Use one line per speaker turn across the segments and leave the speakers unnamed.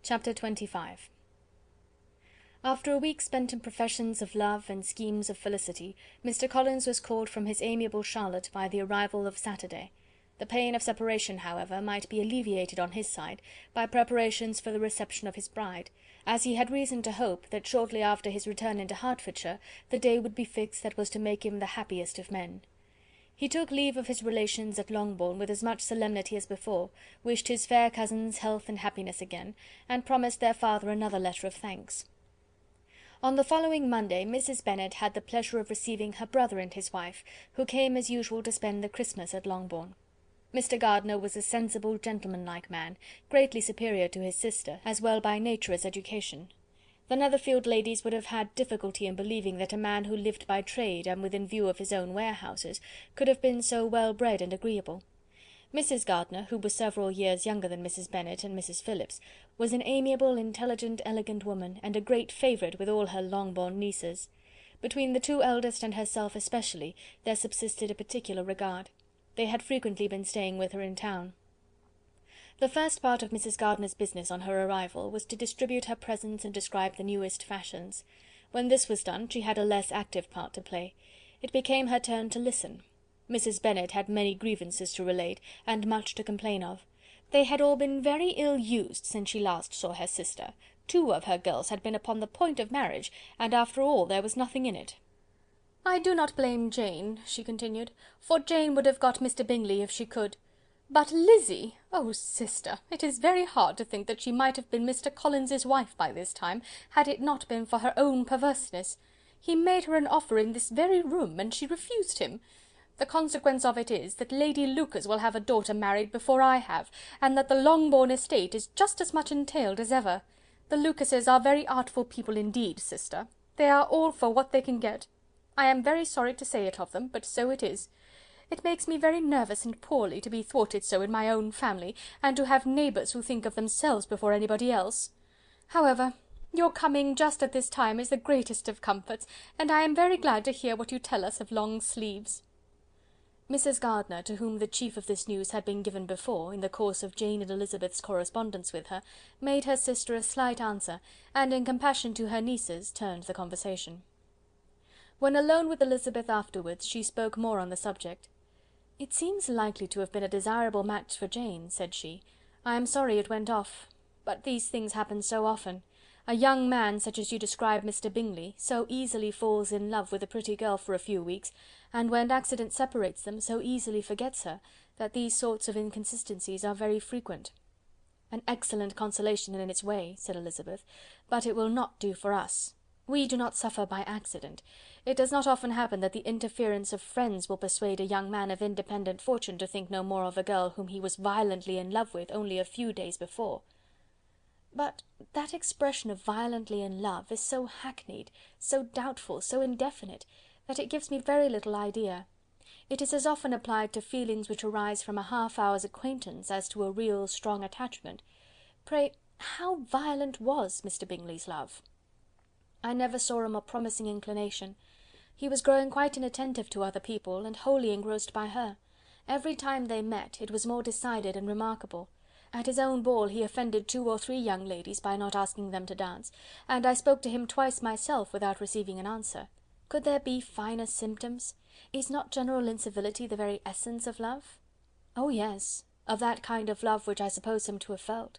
Chapter 25. After a week spent in professions of love and schemes of felicity, Mr. Collins was called from his amiable Charlotte by the arrival of Saturday. The pain of separation, however, might be alleviated on his side by preparations for the reception of his bride, as he had reason to hope that shortly after his return into Hertfordshire the day would be fixed that was to make him the happiest of men. He took leave of his relations at Longbourn with as much solemnity as before, wished his fair cousins health and happiness again, and promised their father another letter of thanks. On the following Monday Mrs. Bennet had the pleasure of receiving her brother and his wife, who came as usual to spend the Christmas at Longbourn. Mr. Gardiner was a sensible, gentlemanlike man, greatly superior to his sister, as well by nature as education. The Netherfield ladies would have had difficulty in believing that a man who lived by trade and within view of his own warehouses could have been so well bred and agreeable. Mrs. Gardiner, who was several years younger than Mrs. Bennet and Mrs. Phillips, was an amiable, intelligent, elegant woman, and a great favourite with all her Longbourn nieces. Between the two eldest and herself especially there subsisted a particular regard. They had frequently been staying with her in town. The first part of Mrs. Gardiner's business on her arrival was to distribute her presents and describe the newest fashions. When this was done, she had a less active part to play. It became her turn to listen. Mrs. Bennet had many grievances to relate, and much to complain of. They had all been very ill used since she last saw her sister. 2 of her girls had been upon the point of marriage, and after all there was nothing in it. "I do not blame Jane," she continued, "for Jane would have got Mr. Bingley if she could. But Lizzy! Oh, sister, it is very hard to think that she might have been Mr. Collins's wife by this time, had it not been for her own perverseness. He made her an offer in this very room, and she refused him. The consequence of it is, that Lady Lucas will have a daughter married before I have, and that the Longbourn estate is just as much entailed as ever. The Lucases are very artful people indeed, sister. They are all for what they can get. I am very sorry to say it of them, but so it is. It makes me very nervous and poorly to be thwarted so in my own family, and to have neighbours who think of themselves before anybody else. However, your coming just at this time is the greatest of comforts, and I am very glad to hear what you tell us of long sleeves." Mrs. Gardiner, to whom the chief of this news had been given before, in the course of Jane and Elizabeth's correspondence with her, made her sister a slight answer, and in compassion to her nieces, turned the conversation. When alone with Elizabeth afterwards, she spoke more on the subject. "It seems likely to have been a desirable match for Jane," said she. "I am sorry it went off. But these things happen so often. A young man, such as you describe Mr. Bingley, so easily falls in love with a pretty girl for a few weeks, and when accident separates them, so easily forgets her, that these sorts of inconsistencies are very frequent." "An excellent consolation in its way," said Elizabeth, "but it will not do for us. We do not suffer by accident. It does not often happen that the interference of friends will persuade a young man of independent fortune to think no more of a girl whom he was violently in love with only a few days before." "But that expression of violently in love is so hackneyed, so doubtful, so indefinite, that it gives me very little idea. It is as often applied to feelings which arise from a half-hour's acquaintance as to a real strong attachment. Pray, how violent was Mr. Bingley's love?" "I never saw a more promising inclination. He was growing quite inattentive to other people, and wholly engrossed by her. Every time they met, it was more decided and remarkable. At his own ball he offended 2 or 3 young ladies by not asking them to dance, and I spoke to him twice myself without receiving an answer. Could there be finer symptoms? Is not general incivility the very essence of love?" "Oh yes, of that kind of love which I suppose him to have felt.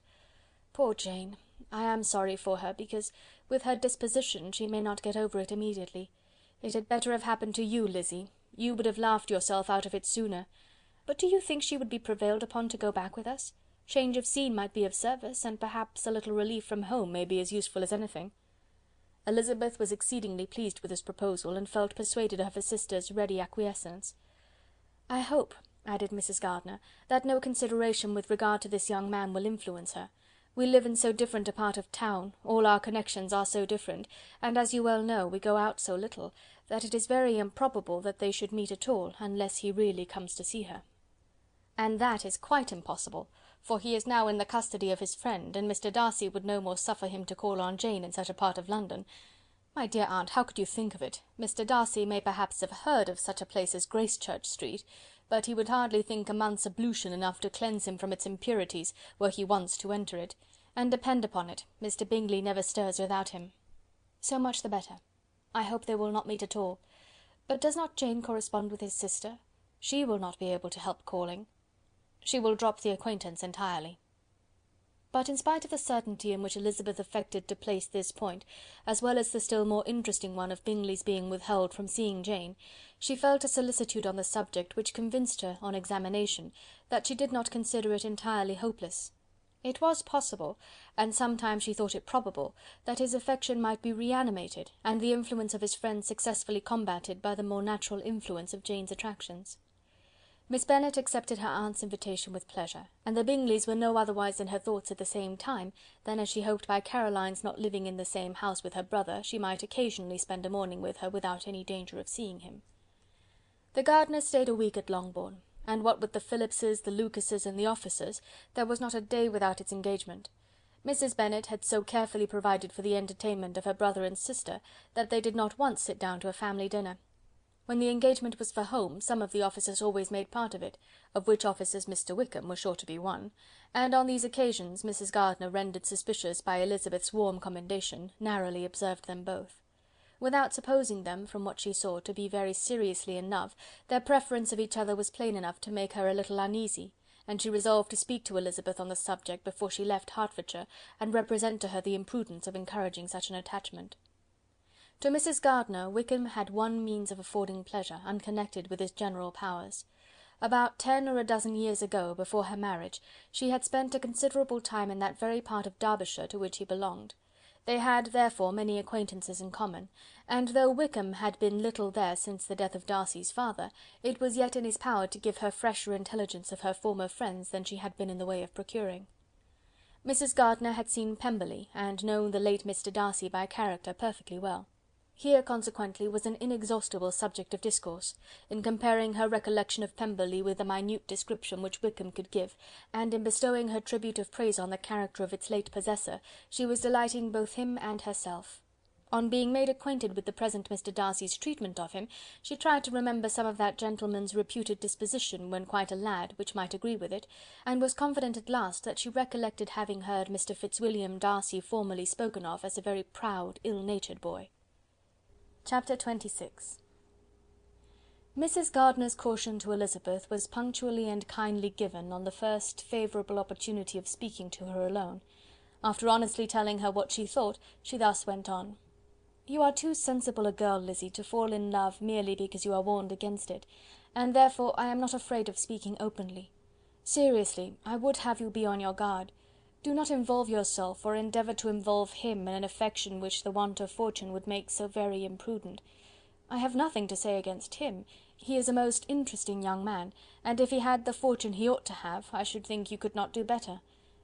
Poor Jane! I am sorry for her, because, with her disposition, she may not get over it immediately. It had better have happened to you, Lizzy. You would have laughed yourself out of it sooner. But do you think she would be prevailed upon to go back with us? Change of scene might be of service, and perhaps a little relief from home may be as useful as anything." Elizabeth was exceedingly pleased with this proposal, and felt persuaded of her sister's ready acquiescence. "I hope," added Mrs. Gardiner, "that no consideration with regard to this young man will influence her. We live in so different a part of town, all our connections are so different, and as you well know, we go out so little, that it is very improbable that they should meet at all, unless he really comes to see her." "And that is quite impossible, for he is now in the custody of his friend, and Mr. Darcy would no more suffer him to call on Jane in such a part of London. My dear aunt, how could you think of it? Mr. Darcy may perhaps have heard of such a place as Gracechurch Street, but he would hardly think a month's ablution enough to cleanse him from its impurities, were he once to enter it, and depend upon it, Mr. Bingley never stirs without him. So much the better. I hope they will not meet at all. But does not Jane correspond with his sister? She will not be able to help calling. She will drop the acquaintance entirely. But in spite of the certainty in which Elizabeth affected to place this point, as well as the still more interesting one of Bingley's being withheld from seeing Jane, she felt a solicitude on the subject which convinced her, on examination, that she did not consider it entirely hopeless. It was possible, and sometimes she thought it probable, that his affection might be reanimated, and the influence of his friends successfully combated by the more natural influence of Jane's attractions. Miss Bennet accepted her aunt's invitation with pleasure, and the Bingleys were no otherwise in her thoughts at the same time than as she hoped by Caroline's not living in the same house with her brother, she might occasionally spend a morning with her without any danger of seeing him. The Gardiners stayed a week at Longbourn, and what with the Phillipses, the Lucases, and the officers, there was not a day without its engagement. Mrs. Bennet had so carefully provided for the entertainment of her brother and sister, that they did not once sit down to a family dinner. When the engagement was for home, some of the officers always made part of it, of which officers Mr. Wickham was sure to be one, and on these occasions Mrs. Gardiner, rendered suspicious by Elizabeth's warm commendation, narrowly observed them both. Without supposing them, from what she saw, to be very seriously in love, their preference of each other was plain enough to make her a little uneasy, and she resolved to speak to Elizabeth on the subject before she left Hertfordshire, and represent to her the imprudence of encouraging such an attachment. To Mrs. Gardiner, Wickham had one means of affording pleasure, unconnected with his general powers. About 10 or a dozen years ago, before her marriage, she had spent a considerable time in that very part of Derbyshire to which he belonged. They had, therefore, many acquaintances in common, and though Wickham had been little there since the death of Darcy's father, it was yet in his power to give her fresher intelligence of her former friends than she had been in the way of procuring. Mrs. Gardiner had seen Pemberley, and known the late Mr. Darcy by character perfectly well. Here, consequently, was an inexhaustible subject of discourse, in comparing her recollection of Pemberley with the minute description which Wickham could give, and in bestowing her tribute of praise on the character of its late possessor, she was delighting both him and herself. On being made acquainted with the present Mr. Darcy's treatment of him, she tried to remember some of that gentleman's reputed disposition when quite a lad, which might agree with it, and was confident at last that she recollected having heard Mr. Fitzwilliam Darcy formerly spoken of as a very proud, ill-natured boy. Chapter 26. Mrs. Gardiner's caution to Elizabeth was punctually and kindly given on the first favourable opportunity of speaking to her alone. After honestly telling her what she thought, she thus went on: "You are too sensible a girl, Lizzy, to fall in love merely because you are warned against it, and therefore I am not afraid of speaking openly. Seriously, I would have you be on your guard. Do not involve yourself, or endeavour to involve him, in an affection which the want of fortune would make so very imprudent. I have nothing to say against him. He is a most interesting young man, and if he had the fortune he ought to have, I should think you could not do better.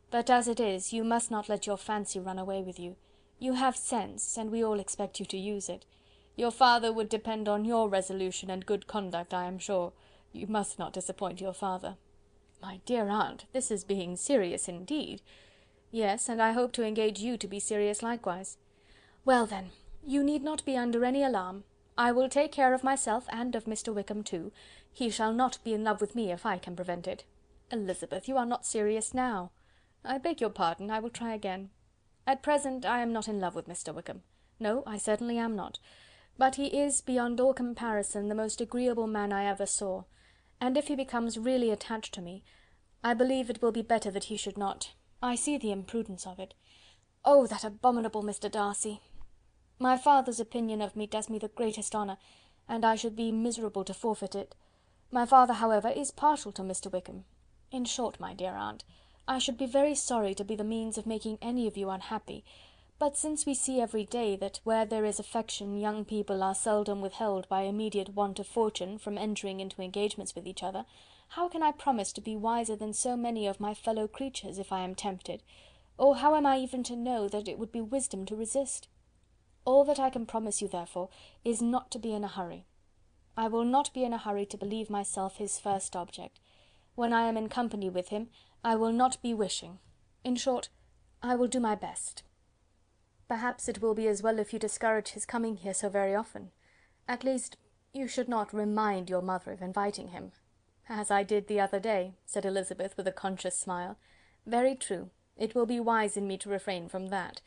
But as it is, you must not let your fancy run away with you. You have sense, and we all expect you to use it. Your father would depend on your resolution and good conduct, I am sure. You must not disappoint your father." "My dear aunt, this is being serious indeed." "Yes, and I hope to engage you to be serious likewise." "Well, then, you need not be under any alarm. I will take care of myself and of Mr. Wickham too. He shall not be in love with me if I can prevent it." "Elizabeth, you are not serious now." "I beg your pardon, I will try again. At present I am not in love with Mr. Wickham. No, I certainly am not. But he is, beyond all comparison, the most agreeable man I ever saw, and if he becomes really attached to me, I believe it will be better that he should not. I see the imprudence of it. Oh, that abominable Mr. Darcy! My father's opinion of me does me the greatest honour, and I should be miserable to forfeit it. My father, however, is partial to Mr. Wickham. In short, my dear aunt, I should be very sorry to be the means of making any of you unhappy, but since we see every day that where there is affection young people are seldom withheld by immediate want of fortune from entering into engagements with each other, how can I promise to be wiser than so many of my fellow creatures if I am tempted, or how am I even to know that it would be wisdom to resist? All that I can promise you, therefore, is not to be in a hurry. I will not be in a hurry to believe myself his first object. When I am in company with him, I will not be wishing. In short, I will do my best. Perhaps it will be as well if you discourage his coming here so very often. At least, you should not remind your mother of inviting him." "As I did the other day," said Elizabeth with a conscious smile. "Very true. It will be wise in me to refrain from that.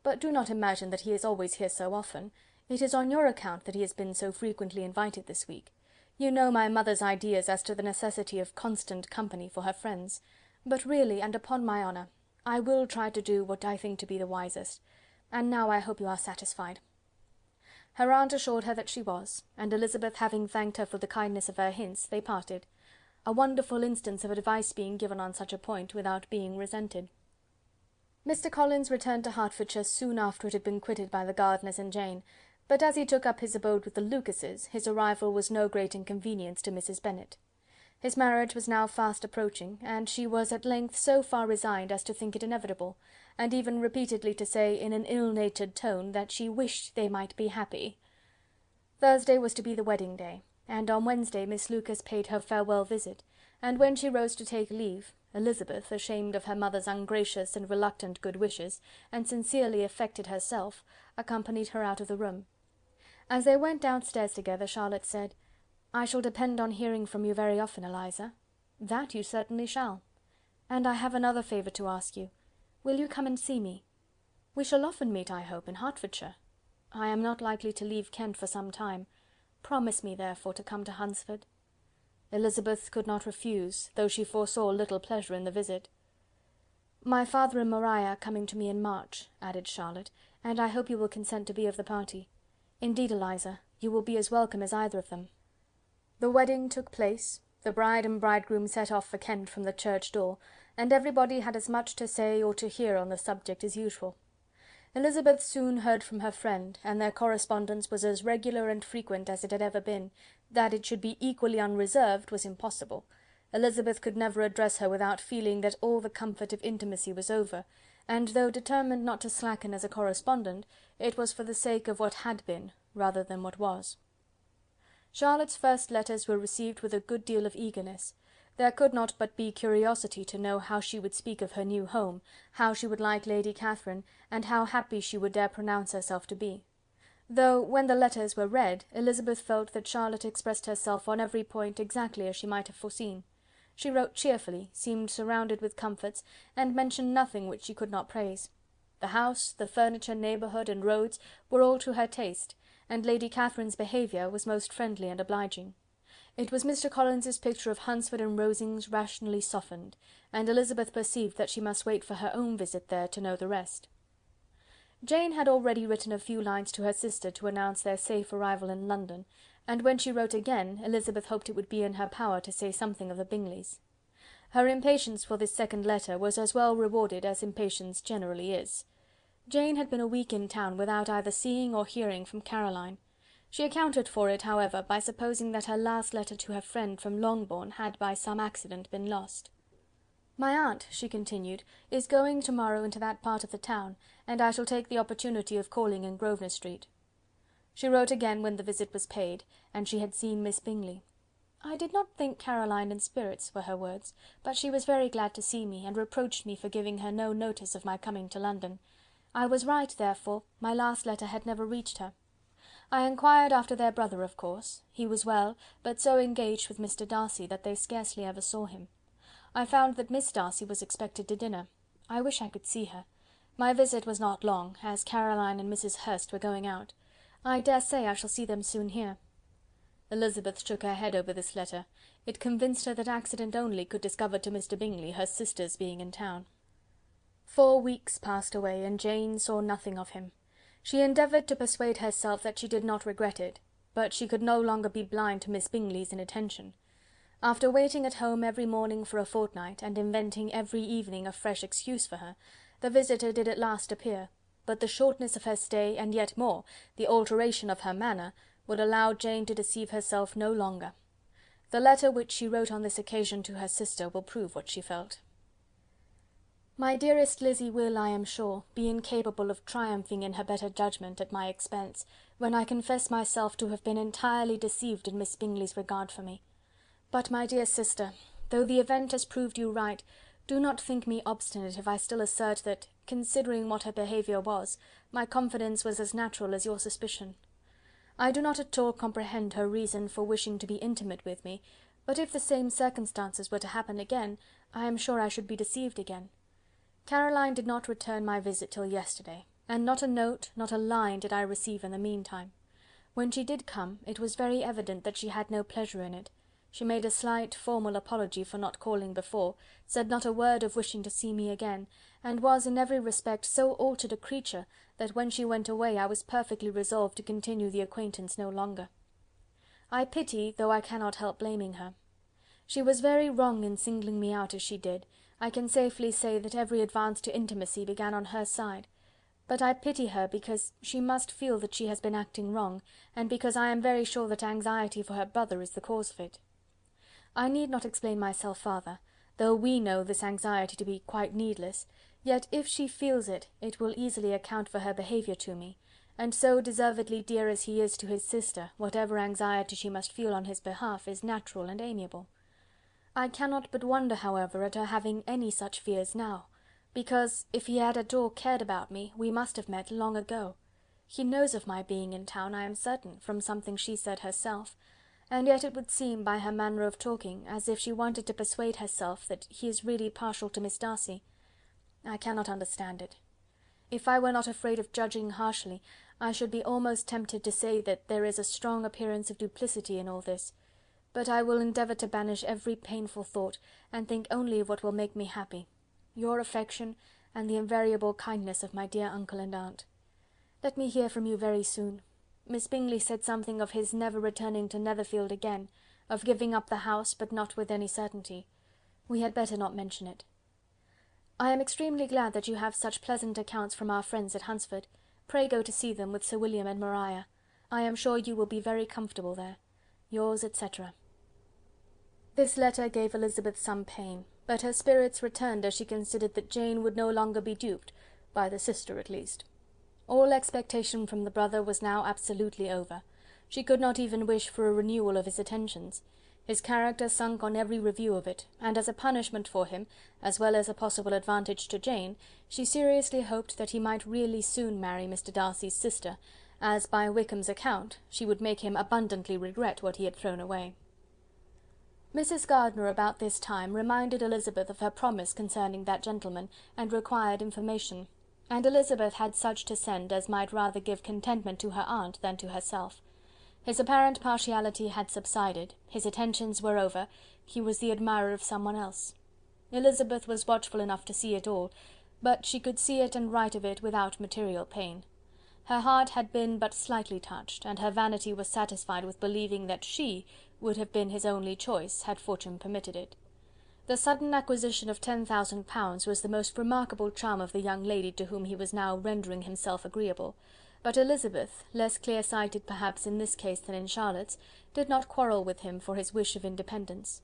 But do not imagine that he is always here so often. It is on your account that he has been so frequently invited this week. You know my mother's ideas as to the necessity of constant company for her friends. But really, and upon my honour, I will try to do what I think to be the wisest. And now I hope you are satisfied." Her aunt assured her that she was, and Elizabeth having thanked her for the kindness of her hints, they parted. A wonderful instance of advice being given on such a point without being resented. Mr. Collins returned to Hertfordshire soon after it had been quitted by the Gardiners and Jane, but as he took up his abode with the Lucases, his arrival was no great inconvenience to Mrs. Bennet. His marriage was now fast approaching, and she was at length so far resigned as to think it inevitable, and even repeatedly to say in an ill-natured tone that she wished they might be happy. Thursday was to be the wedding day, and on Wednesday Miss Lucas paid her farewell visit, and when she rose to take leave, Elizabeth, ashamed of her mother's ungracious and reluctant good wishes, and sincerely affected herself, accompanied her out of the room. As they went downstairs together, Charlotte said, "I shall depend on hearing from you very often, Eliza." "That you certainly shall. And I have another favour to ask you. Will you come and see me? We shall often meet, I hope, in Hertfordshire. I am not likely to leave Kent for some time. Promise me, therefore, to come to Hunsford." Elizabeth could not refuse, though she foresaw little pleasure in the visit. "My father and Maria are coming to me in March," added Charlotte, "and I hope you will consent to be of the party. Indeed, Eliza, you will be as welcome as either of them." The wedding took place, the bride and bridegroom set off for Kent from the church door, and everybody had as much to say or to hear on the subject as usual. Elizabeth soon heard from her friend, and their correspondence was as regular and frequent as it had ever been. That it should be equally unreserved was impossible. Elizabeth could never address her without feeling that all the comfort of intimacy was over, and though determined not to slacken as a correspondent, it was for the sake of what had been, rather than what was. Charlotte's first letters were received with a good deal of eagerness. There could not but be curiosity to know how she would speak of her new home, how she would like Lady Catherine, and how happy she would dare pronounce herself to be. Though, when the letters were read, Elizabeth felt that Charlotte expressed herself on every point exactly as she might have foreseen. She wrote cheerfully, seemed surrounded with comforts, and mentioned nothing which she could not praise. The house, the furniture, neighbourhood, and roads were all to her taste, and Lady Catherine's behaviour was most friendly and obliging. It was Mr. Collins's picture of Hunsford and Rosings rationally softened, and Elizabeth perceived that she must wait for her own visit there to know the rest. Jane had already written a few lines to her sister to announce their safe arrival in London, and when she wrote again, Elizabeth hoped it would be in her power to say something of the Bingleys. Her impatience for this second letter was as well rewarded as impatience generally is. Jane had been a week in town without either seeing or hearing from Caroline. She accounted for it, however, by supposing that her last letter to her friend from Longbourn had by some accident been lost. "My aunt," she continued, "is going to-morrow into that part of the town, and I shall take the opportunity of calling in Grosvenor Street." She wrote again when the visit was paid, and she had seen Miss Bingley. "I did not think Caroline in spirits," were her words, "but she was very glad to see me, and reproached me for giving her no notice of my coming to London. I was right, therefore, my last letter had never reached her. I inquired after their brother, of course. He was well, but so engaged with Mr. Darcy that they scarcely ever saw him. I found that Miss Darcy was expected to dinner. I wish I could see her. My visit was not long, as Caroline and Mrs. Hurst were going out. I dare say I shall see them soon here." Elizabeth shook her head over this letter. It convinced her that accident only could discover to Mr. Bingley her sister's being in town. 4 weeks passed away, and Jane saw nothing of him. She endeavoured to persuade herself that she did not regret it, but she could no longer be blind to Miss Bingley's inattention. After waiting at home every morning for a fortnight, and inventing every evening a fresh excuse for her, the visitor did at last appear, but the shortness of her stay, and yet more, the alteration of her manner, would allow Jane to deceive herself no longer. The letter which she wrote on this occasion to her sister will prove what she felt. "My dearest Lizzy will, I am sure, be incapable of triumphing in her better judgment at my expense, when I confess myself to have been entirely deceived in Miss Bingley's regard for me. But, my dear sister, though the event has proved you right, do not think me obstinate if I still assert that, considering what her behaviour was, my confidence was as natural as your suspicion. I do not at all comprehend her reason for wishing to be intimate with me, but if the same circumstances were to happen again, I am sure I should be deceived again. Caroline did not return my visit till yesterday, and not a note, not a line did I receive in the meantime. When she did come, it was very evident that she had no pleasure in it. She made a slight, formal apology for not calling before, said not a word of wishing to see me again, and was in every respect so altered a creature, that when she went away I was perfectly resolved to continue the acquaintance no longer. I pity, though I cannot help blaming her. She was very wrong in singling me out as she did. I can safely say that every advance to intimacy began on her side. But I pity her because she must feel that she has been acting wrong, and because I am very sure that anxiety for her brother is the cause of it. I need not explain myself farther, though we know this anxiety to be quite needless, yet if she feels it, it will easily account for her behaviour to me, and so deservedly dear as he is to his sister, whatever anxiety she must feel on his behalf is natural and amiable. I cannot but wonder, however, at her having any such fears now, because, if he had at all cared about me, we must have met long ago. He knows of my being in town, I am certain, from something she said herself, and yet it would seem, by her manner of talking, as if she wanted to persuade herself that he is really partial to Miss Darcy. I cannot understand it. If I were not afraid of judging harshly, I should be almost tempted to say that there is a strong appearance of duplicity in all this, but I will endeavour to banish every painful thought, and think only of what will make me happy. Your affection, and the invariable kindness of my dear uncle and aunt. Let me hear from you very soon. Miss Bingley said something of his never returning to Netherfield again, of giving up the house, but not with any certainty. We had better not mention it. I am extremely glad that you have such pleasant accounts from our friends at Hunsford. Pray go to see them with Sir William and Maria. I am sure you will be very comfortable there. Yours, etc. This letter gave Elizabeth some pain, but her spirits returned as she considered that Jane would no longer be duped, by the sister at least. All expectation from the brother was now absolutely over. She could not even wish for a renewal of his attentions. His character sunk on every review of it, and as a punishment for him, as well as a possible advantage to Jane, she seriously hoped that he might really soon marry Mr. Darcy's sister, as, by Wickham's account, she would make him abundantly regret what he had thrown away. Mrs. Gardiner about this time reminded Elizabeth of her promise concerning that gentleman, and required information, and Elizabeth had such to send as might rather give contentment to her aunt than to herself. His apparent partiality had subsided, his attentions were over, he was the admirer of someone else. Elizabeth was watchful enough to see it all, but she could see it and write of it without material pain. Her heart had been but slightly touched, and her vanity was satisfied with believing that she would have been his only choice, had fortune permitted it. The sudden acquisition of £10,000 was the most remarkable charm of the young lady to whom he was now rendering himself agreeable, but Elizabeth, less clear-sighted perhaps in this case than in Charlotte's, did not quarrel with him for his wish of independence.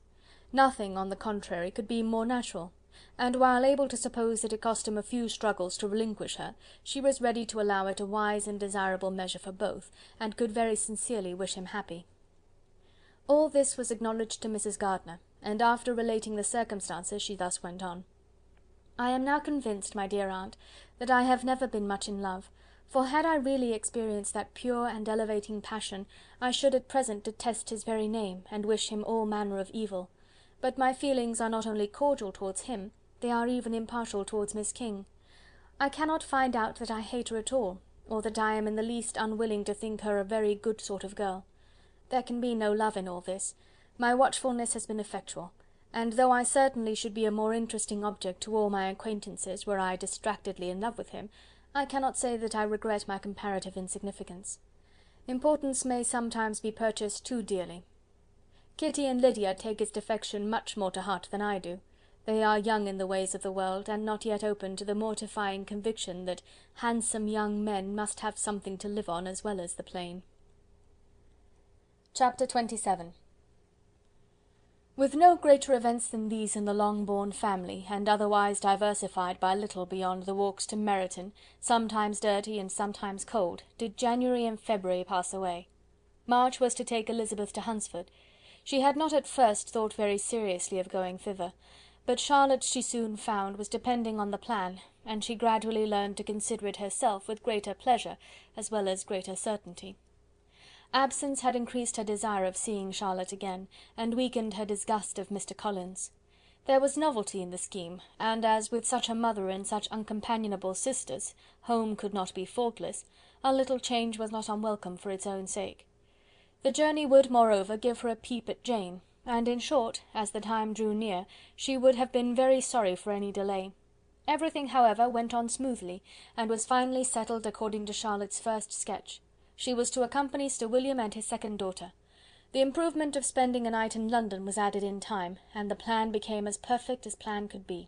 Nothing, on the contrary, could be more natural, and while able to suppose that it cost him a few struggles to relinquish her, she was ready to allow it a wise and desirable measure for both, and could very sincerely wish him happy. All this was acknowledged to Mrs. Gardiner, and after relating the circumstances, she thus went on. "I am now convinced, my dear aunt, that I have never been much in love, for had I really experienced that pure and elevating passion, I should at present detest his very name, and wish him all manner of evil. But my feelings are not only cordial towards him, they are even impartial towards Miss King. I cannot find out that I hate her at all, or that I am in the least unwilling to think her a very good sort of girl. There can be no love in all this. My watchfulness has been effectual, and though I certainly should be a more interesting object to all my acquaintances were I distractedly in love with him, I cannot say that I regret my comparative insignificance. Importance may sometimes be purchased too dearly. Kitty and Lydia take his defection much more to heart than I do. They are young in the ways of the world, and not yet open to the mortifying conviction that handsome young men must have something to live on as well as the plain." Chapter 27. With no greater events than these in the Longbourn family, and otherwise diversified by little beyond the walks to Meryton, sometimes dirty and sometimes cold, did January and February pass away. March was to take Elizabeth to Hunsford. She had not at first thought very seriously of going thither, but Charlotte, she soon found, was depending on the plan, and she gradually learned to consider it herself with greater pleasure as well as greater certainty. Absence had increased her desire of seeing Charlotte again, and weakened her disgust of Mr. Collins. There was novelty in the scheme, and as with such a mother and such uncompanionable sisters, home could not be faultless, a little change was not unwelcome for its own sake. The journey would, moreover, give her a peep at Jane, and in short, as the time drew near, she would have been very sorry for any delay. Everything, however, went on smoothly, and was finally settled according to Charlotte's first sketch. She was to accompany Sir William and his second daughter. The improvement of spending a night in London was added in time, and the plan became as perfect as plan could be.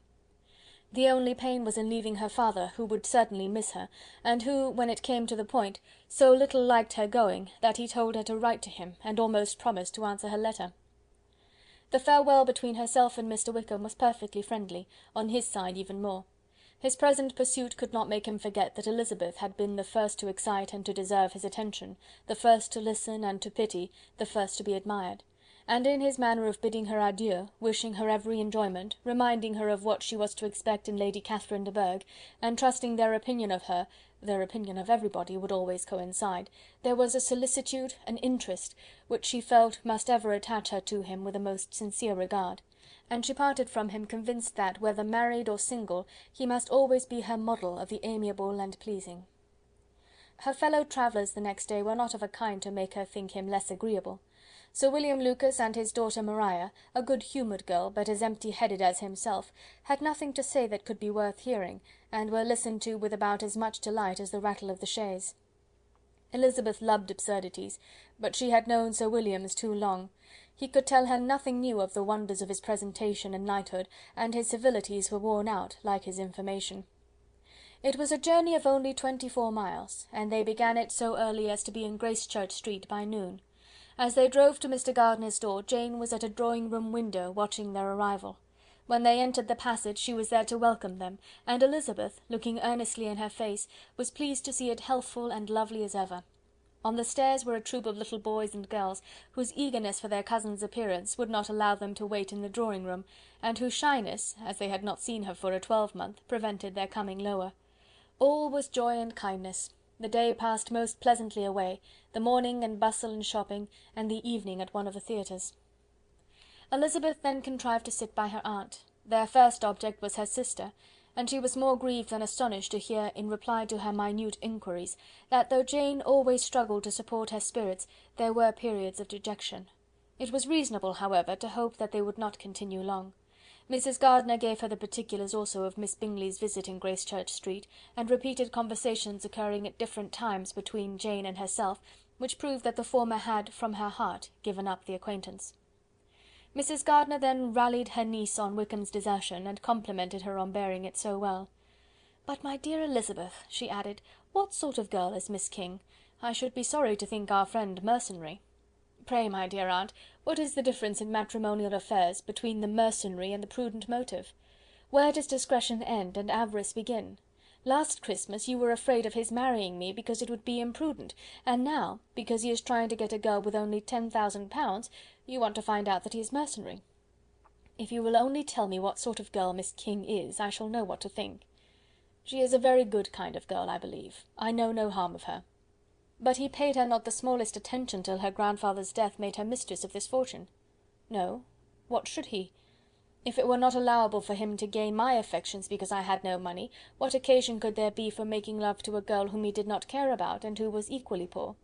The only pain was in leaving her father, who would certainly miss her, and who, when it came to the point, so little liked her going, that he told her to write to him, and almost promised to answer her letter. The farewell between herself and Mr. Wickham was perfectly friendly, on his side even more. His present pursuit could not make him forget that Elizabeth had been the first to excite and to deserve his attention, the first to listen and to pity, the first to be admired; and in his manner of bidding her adieu, wishing her every enjoyment, reminding her of what she was to expect in Lady Catherine de Bourgh, and trusting their opinion of her, their opinion of everybody, would always coincide, there was a solicitude, an interest, which she felt must ever attach her to him with a most sincere regard; and she parted from him convinced that, whether married or single, he must always be her model of the amiable and pleasing. Her fellow travellers the next day were not of a kind to make her think him less agreeable. Sir William Lucas and his daughter Maria, a good-humoured girl, but as empty-headed as himself, had nothing to say that could be worth hearing, and were listened to with about as much delight as the rattle of the chaise. Elizabeth loved absurdities, but she had known Sir William's too long. He could tell her nothing new of the wonders of his presentation and knighthood, and his civilities were worn out, like his information. It was a journey of only 24 miles, and they began it so early as to be in Gracechurch Street by noon. As they drove to Mr. Gardiner's door, Jane was at a drawing-room window, watching their arrival. When they entered the passage, she was there to welcome them, and Elizabeth, looking earnestly in her face, was pleased to see it healthful and lovely as ever. On the stairs were a troop of little boys and girls, whose eagerness for their cousin's appearance would not allow them to wait in the drawing-room, and whose shyness, as they had not seen her for a twelvemonth, prevented their coming lower. All was joy and kindness. The day passed most pleasantly away, the morning in bustle and shopping, and the evening at one of the theatres. Elizabeth then contrived to sit by her aunt. Their first object was her sister, and she was more grieved than astonished to hear, in reply to her minute inquiries, that though Jane always struggled to support her spirits, there were periods of dejection. It was reasonable, however, to hope that they would not continue long. Mrs. Gardiner gave her the particulars also of Miss Bingley's visit in Gracechurch Street, and repeated conversations occurring at different times between Jane and herself, which proved that the former had, from her heart, given up the acquaintance. Mrs. Gardiner then rallied her niece on Wickham's desertion, and complimented her on bearing it so well. "But, my dear Elizabeth," she added, "what sort of girl is Miss King? I should be sorry to think our friend mercenary." "Pray, my dear aunt, what is the difference in matrimonial affairs between the mercenary and the prudent motive? Where does discretion end and avarice begin? Last Christmas you were afraid of his marrying me because it would be imprudent, and now, because he is trying to get a girl with only 10,000 pounds, you want to find out that he is mercenary. If you will only tell me what sort of girl Miss King is, I shall know what to think. She is a very good kind of girl, I believe. I know no harm of her. But he paid her not the smallest attention till her grandfather's death made her mistress of this fortune." "No. What should he? If it were not allowable for him to gain my affections because I had no money, what occasion could there be for making love to a girl whom he did not care about, and who was equally poor?"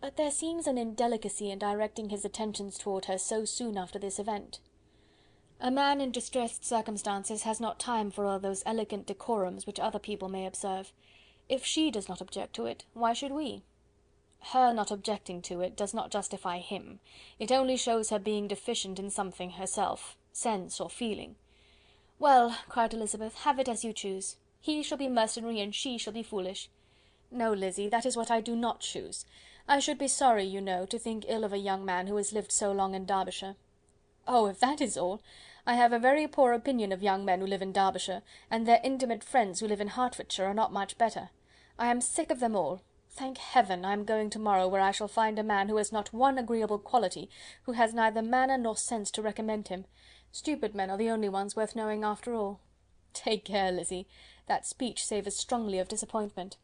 "But there seems an indelicacy in directing his attentions toward her so soon after this event. A man in distressed circumstances has not time for all those elegant decorums which other people may observe. If she does not object to it, why should we? Her not objecting to it does not justify him. It only shows her being deficient in something herself, sense or feeling." "Well," cried Elizabeth, "have it as you choose. He shall be mercenary and she shall be foolish." "No, Lizzy, that is what I do not choose. I should be sorry, you know, to think ill of a young man who has lived so long in Derbyshire." "Oh, if that is all, I have a very poor opinion of young men who live in Derbyshire, and their intimate friends who live in Hertfordshire are not much better. I am sick of them all. Thank Heaven, I am going to-morrow, where I shall find a man who has not one agreeable quality, who has neither manner nor sense to recommend him. Stupid men are the only ones worth knowing after all." "Take care, Lizzy, that speech savours strongly of disappointment."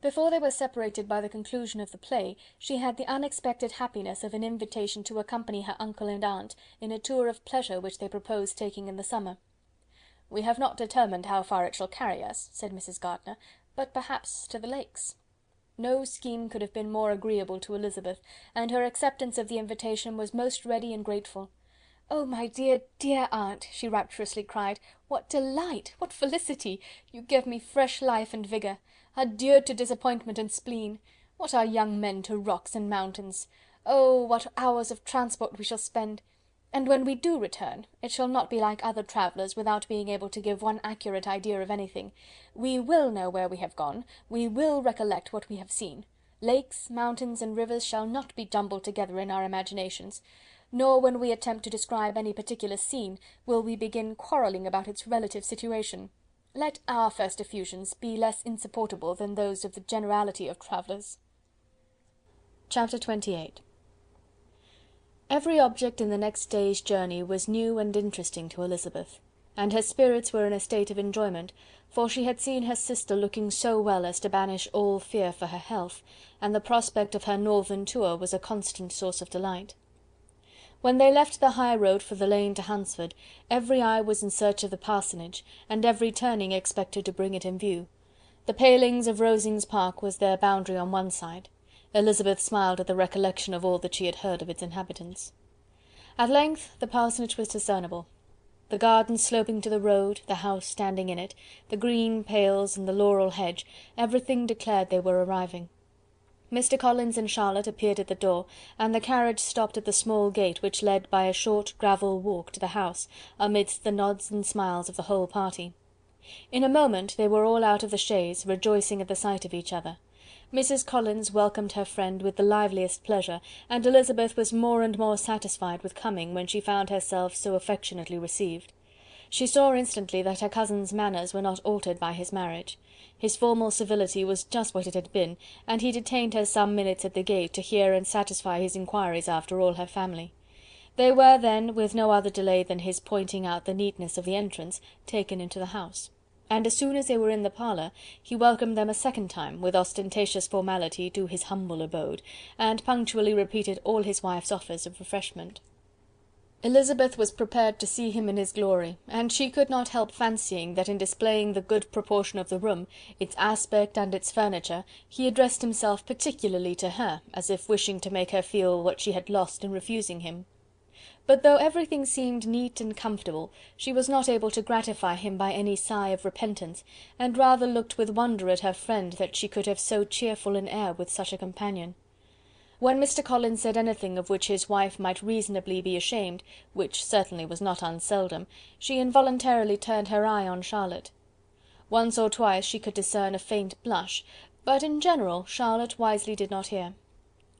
Before they were separated by the conclusion of the play, she had the unexpected happiness of an invitation to accompany her uncle and aunt in a tour of pleasure which they proposed taking in the summer. "We have not determined how far it shall carry us," said Mrs. Gardiner, "but perhaps to the Lakes." No scheme could have been more agreeable to Elizabeth, and her acceptance of the invitation was most ready and grateful. "Oh, my dear, dear aunt!" she rapturously cried, "what delight! What felicity! You give me fresh life and vigour. Adieu to disappointment and spleen! What are young men to rocks and mountains? Oh, what hours of transport we shall spend! And when we do return, it shall not be like other travellers, without being able to give one accurate idea of anything. We will know where we have gone, we will recollect what we have seen. Lakes, mountains, and rivers shall not be jumbled together in our imaginations, nor when we attempt to describe any particular scene, will we begin quarrelling about its relative situation. Let our first effusions be less insupportable than those of the generality of travellers." Chapter XXVIII. Every object in the next day's journey was new and interesting to Elizabeth, and her spirits were in a state of enjoyment, for she had seen her sister looking so well as to banish all fear for her health, and the prospect of her northern tour was a constant source of delight. When they left the high road for the lane to Hunsford, every eye was in search of the parsonage, and every turning expected to bring it in view. The palings of Rosings Park was their boundary on one side. Elizabeth smiled at the recollection of all that she had heard of its inhabitants. At length the parsonage was discernible. The garden sloping to the road, the house standing in it, the green pales and the laurel hedge, everything declared they were arriving. Mr. Collins and Charlotte appeared at the door, and the carriage stopped at the small gate which led by a short gravel walk to the house, amidst the nods and smiles of the whole party. In a moment they were all out of the chaise, rejoicing at the sight of each other. Mrs. Collins welcomed her friend with the liveliest pleasure, and Elizabeth was more and more satisfied with coming when she found herself so affectionately received. She saw instantly that her cousin's manners were not altered by his marriage. His formal civility was just what it had been, and he detained her some minutes at the gate to hear and satisfy his inquiries after all her family. They were then, with no other delay than his pointing out the neatness of the entrance, taken into the house, and as soon as they were in the parlour, he welcomed them a second time, with ostentatious formality, to his humble abode, and punctually repeated all his wife's offers of refreshment. Elizabeth was prepared to see him in his glory, and she could not help fancying that in displaying the good proportion of the room, its aspect and its furniture, he addressed himself particularly to her, as if wishing to make her feel what she had lost in refusing him. But though everything seemed neat and comfortable, she was not able to gratify him by any sigh of repentance, and rather looked with wonder at her friend that she could have so cheerful an air with such a companion. When Mr. Collins said anything of which his wife might reasonably be ashamed, which certainly was not unseldom, she involuntarily turned her eye on Charlotte. Once or twice she could discern a faint blush, but in general Charlotte wisely did not hear.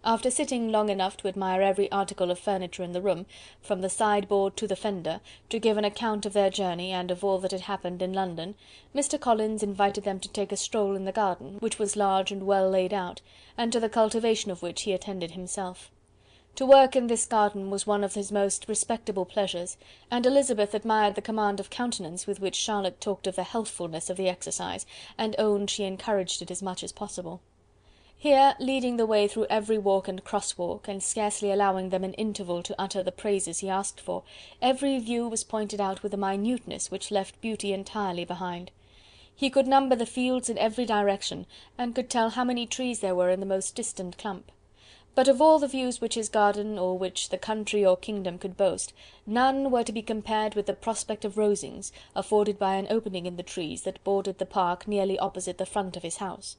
After sitting long enough to admire every article of furniture in the room, from the sideboard to the fender, to give an account of their journey and of all that had happened in London, Mr. Collins invited them to take a stroll in the garden, which was large and well laid out, and to the cultivation of which he attended himself. To work in this garden was one of his most respectable pleasures, and Elizabeth admired the command of countenance with which Charlotte talked of the healthfulness of the exercise, and owned she encouraged it as much as possible. Here, leading the way through every walk and cross-walk, and scarcely allowing them an interval to utter the praises he asked for, every view was pointed out with a minuteness which left beauty entirely behind. He could number the fields in every direction, and could tell how many trees there were in the most distant clump. But of all the views which his garden, or which the country or kingdom could boast, none were to be compared with the prospect of Rosings, afforded by an opening in the trees that bordered the park nearly opposite the front of his house.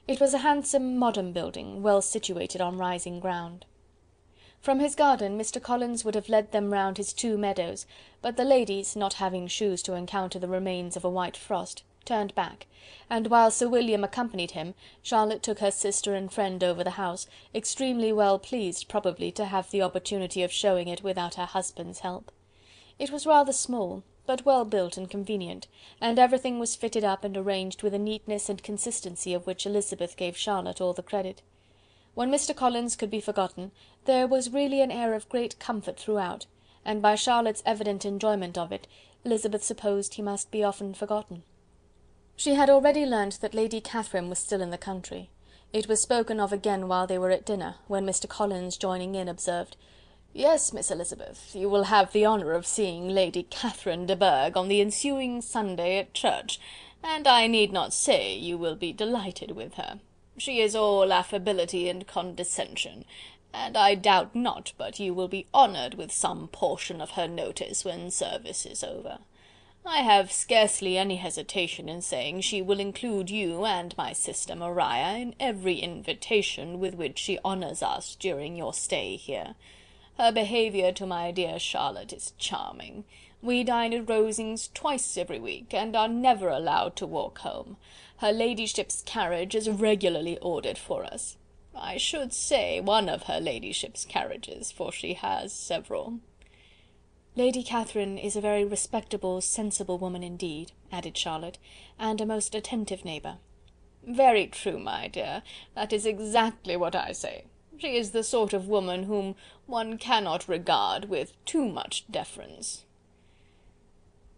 It was a handsome modern building, well situated on rising ground. From his garden Mr. Collins would have led them round his 2 meadows, but the ladies, not having shoes to encounter the remains of a white frost, turned back, and while Sir William accompanied him, Charlotte took her sister and friend over the house, extremely well pleased probably to have the opportunity of showing it without her husband's help. It was rather small, but well built and convenient, and everything was fitted up and arranged with a neatness and consistency of which Elizabeth gave Charlotte all the credit. When Mr. Collins could be forgotten, there was really an air of great comfort throughout, and by Charlotte's evident enjoyment of it, Elizabeth supposed he must be often forgotten. She had already learnt that Lady Catherine was still in the country. It was spoken of again while they were at dinner, when Mr. Collins, joining in, observed: "Yes, Miss Elizabeth, you will have the honour of seeing Lady Catherine de Bourgh on the ensuing Sunday at church, and I need not say you will be delighted with her. She is all affability and condescension, and I doubt not but you will be honoured with some portion of her notice when service is over. I have scarcely any hesitation in saying she will include you and my sister Maria in every invitation with which she honours us during your stay here. Her behaviour to my dear Charlotte is charming. We dine at Rosings twice every week, and are never allowed to walk home. Her ladyship's carriage is regularly ordered for us. I should say one of her ladyship's carriages, for she has several." "Lady Catherine is a very respectable, sensible woman indeed," added Charlotte, "and a most attentive neighbour." "Very true, my dear, that is exactly what I say. She is the sort of woman whom one cannot regard with too much deference."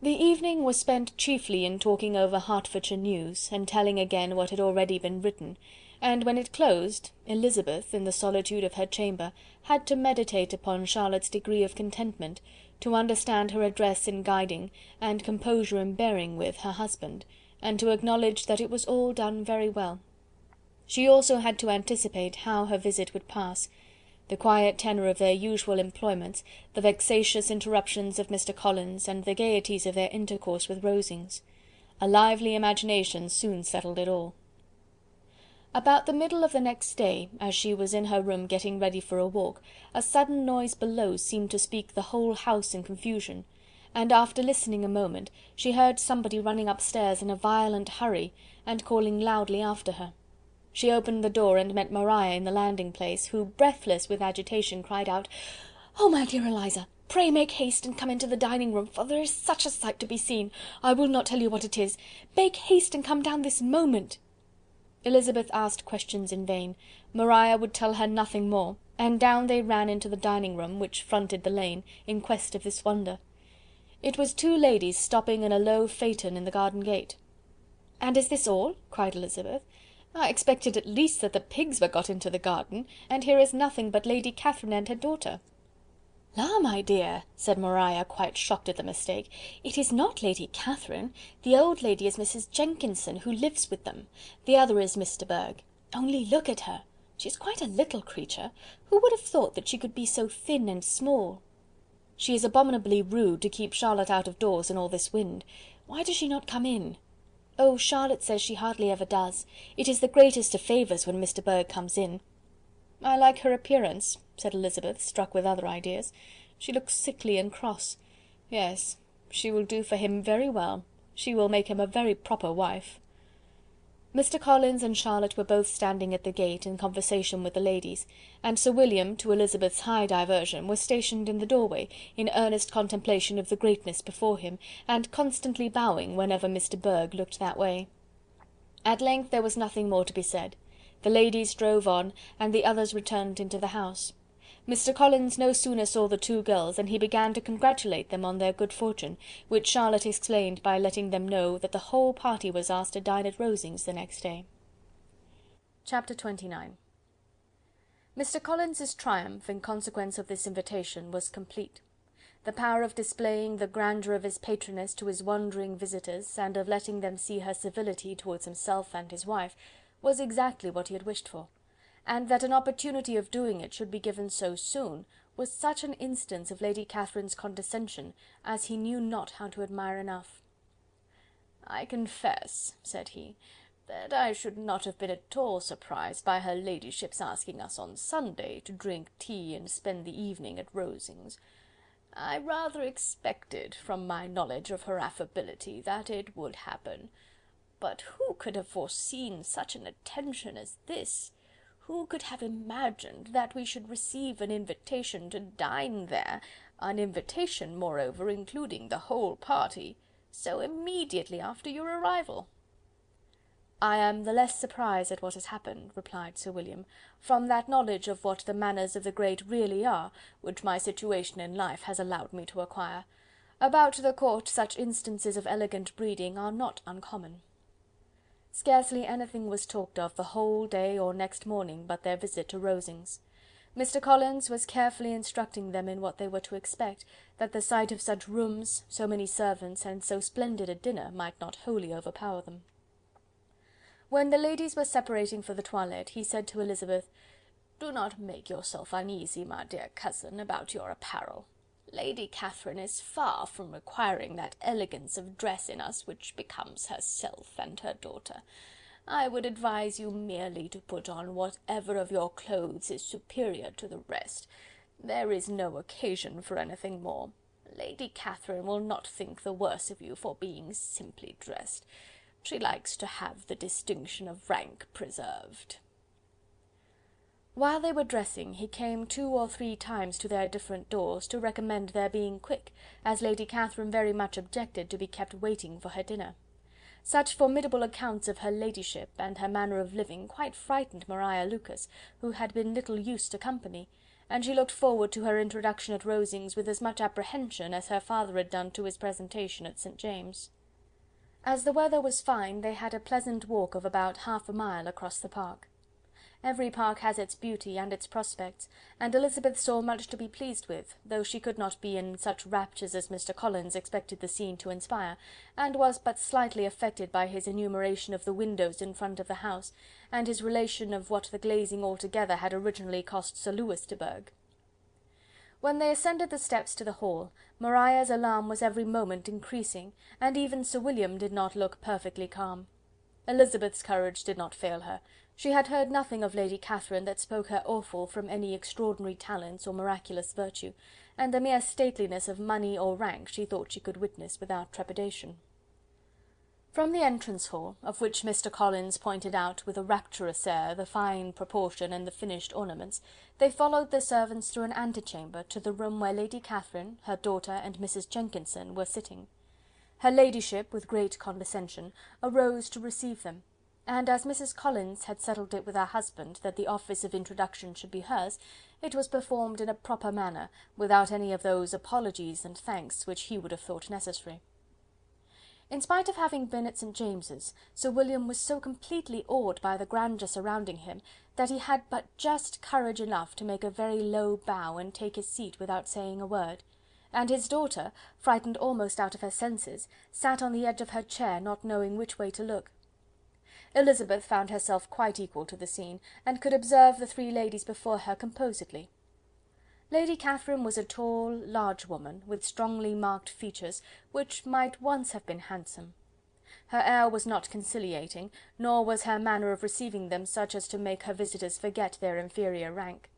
The evening was spent chiefly in talking over Hertfordshire news, and telling again what had already been written, and when it closed, Elizabeth, in the solitude of her chamber, had to meditate upon Charlotte's degree of contentment, to understand her address in guiding, and composure in bearing with, her husband, and to acknowledge that it was all done very well. She also had to anticipate how her visit would pass: the quiet tenor of their usual employments, the vexatious interruptions of Mr. Collins, and the gaieties of their intercourse with Rosings. A lively imagination soon settled it all. About the middle of the next day, as she was in her room getting ready for a walk, a sudden noise below seemed to speak the whole house in confusion, and after listening a moment, she heard somebody running upstairs in a violent hurry, and calling loudly after her. She opened the door and met Maria in the landing-place, who, breathless with agitation, cried out: "Oh, my dear Eliza! Pray make haste and come into the dining-room, for there is such a sight to be seen! I will not tell you what it is. Make haste and come down this moment." Elizabeth asked questions in vain. Maria would tell her nothing more, and down they ran into the dining-room, which fronted the lane, in quest of this wonder. It was two ladies stopping in a low phaeton in the garden gate. "And is this all?" cried Elizabeth. "I expected at least that the pigs were got into the garden, and here is nothing but Lady Catherine and her daughter." "La, my dear," said Maria, quite shocked at the mistake, "it is not Lady Catherine. The old lady is Mrs. Jenkinson, who lives with them. The other is Miss de Bourgh. Only look at her! She is quite a little creature. Who would have thought that she could be so thin and small? She is abominably rude to keep Charlotte out of doors in all this wind. Why does she not come in?" "Oh, Charlotte says she hardly ever does. It is the greatest of favours when Miss de Bourgh comes in." "I like her appearance," said Elizabeth, struck with other ideas. "She looks sickly and cross. Yes, she will do for him very well. She will make him a very proper wife." Mr. Collins and Charlotte were both standing at the gate, in conversation with the ladies, and Sir William, to Elizabeth's high diversion, was stationed in the doorway, in earnest contemplation of the greatness before him, and constantly bowing whenever Miss de Bourgh looked that way. At length there was nothing more to be said. The ladies drove on, and the others returned into the house. Mr. Collins no sooner saw the two girls than he began to congratulate them on their good fortune, which Charlotte explained by letting them know that the whole party was asked to dine at Rosings the next day. Chapter 29. Mr. Collins's triumph, in consequence of this invitation, was complete. The power of displaying the grandeur of his patroness to his wandering visitors, and of letting them see her civility towards himself and his wife, was exactly what he had wished for, and that an opportunity of doing it should be given so soon, was such an instance of Lady Catherine's condescension, as he knew not how to admire enough. "I confess," said he, "that I should not have been at all surprised by her ladyship's asking us on Sunday to drink tea and spend the evening at Rosings. I rather expected, from my knowledge of her affability, that it would happen. But who could have foreseen such an attention as this? Who could have imagined that we should receive an invitation to dine there, an invitation, moreover, including the whole party, so immediately after your arrival?" "I am the less surprised at what has happened," replied Sir William, "from that knowledge of what the manners of the great really are, which my situation in life has allowed me to acquire. About the court such instances of elegant breeding are not uncommon." Scarcely anything was talked of the whole day or next morning but their visit to Rosings. Mr. Collins was carefully instructing them in what they were to expect, that the sight of such rooms, so many servants, and so splendid a dinner might not wholly overpower them. When the ladies were separating for the toilette, he said to Elizabeth, "Do not make yourself uneasy, my dear cousin, about your apparel. Lady Catherine is far from requiring that elegance of dress in us which becomes herself and her daughter. I would advise you merely to put on whatever of your clothes is superior to the rest. There is no occasion for anything more. Lady Catherine will not think the worse of you for being simply dressed. She likes to have the distinction of rank preserved." While they were dressing, he came 2 or 3 times to their different doors, to recommend their being quick, as Lady Catherine very much objected to be kept waiting for her dinner. Such formidable accounts of her ladyship, and her manner of living, quite frightened Maria Lucas, who had been little used to company, and she looked forward to her introduction at Rosings with as much apprehension as her father had done to his presentation at St. James'. As the weather was fine, they had a pleasant walk of about half a mile across the park. Every park has its beauty and its prospects, and Elizabeth saw much to be pleased with, though she could not be in such raptures as Mr. Collins expected the scene to inspire, and was but slightly affected by his enumeration of the windows in front of the house, and his relation of what the glazing altogether had originally cost Sir Lewis de Bourgh. When they ascended the steps to the hall, Maria's alarm was every moment increasing, and even Sir William did not look perfectly calm. Elizabeth's courage did not fail her. She had heard nothing of Lady Catherine that spoke her awful from any extraordinary talents or miraculous virtue, and the mere stateliness of money or rank she thought she could witness without trepidation. From the entrance hall, of which Mr. Collins pointed out with a rapturous air the fine proportion and the finished ornaments, they followed the servants through an antechamber to the room where Lady Catherine, her daughter, and Mrs. Jenkinson were sitting. Her ladyship, with great condescension, arose to receive them, and as Mrs. Collins had settled it with her husband that the office of introduction should be hers, it was performed in a proper manner, without any of those apologies and thanks which he would have thought necessary. In spite of having been at St. James's, Sir William was so completely awed by the grandeur surrounding him, that he had but just courage enough to make a very low bow and take his seat without saying a word, and his daughter, frightened almost out of her senses, sat on the edge of her chair, not knowing which way to look. Elizabeth found herself quite equal to the scene, and could observe the 3 ladies before her composedly. Lady Catherine was a tall, large woman, with strongly marked features, which might once have been handsome. Her air was not conciliating, nor was her manner of receiving them such as to make her visitors forget their inferior rank.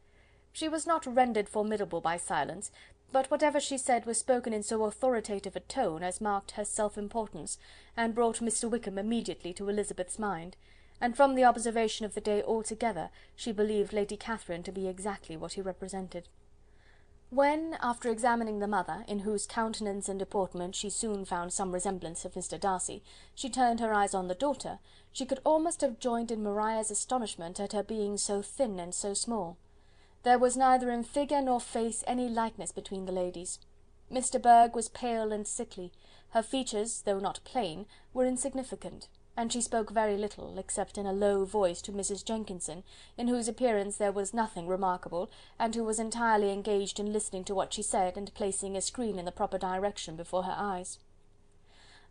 She was not rendered formidable by silence, but whatever she said was spoken in so authoritative a tone as marked her self-importance, and brought Mr. Wickham immediately to Elizabeth's mind, and from the observation of the day altogether, she believed Lady Catherine to be exactly what he represented. When, after examining the mother, in whose countenance and deportment she soon found some resemblance of Mr. Darcy, she turned her eyes on the daughter, she could almost have joined in Maria's astonishment at her being so thin and so small. There was neither in figure nor face any likeness between the ladies. Mr. Bourgh was pale and sickly, her features, though not plain, were insignificant, and she spoke very little, except in a low voice to Mrs. Jenkinson, in whose appearance there was nothing remarkable, and who was entirely engaged in listening to what she said, and placing a screen in the proper direction before her eyes.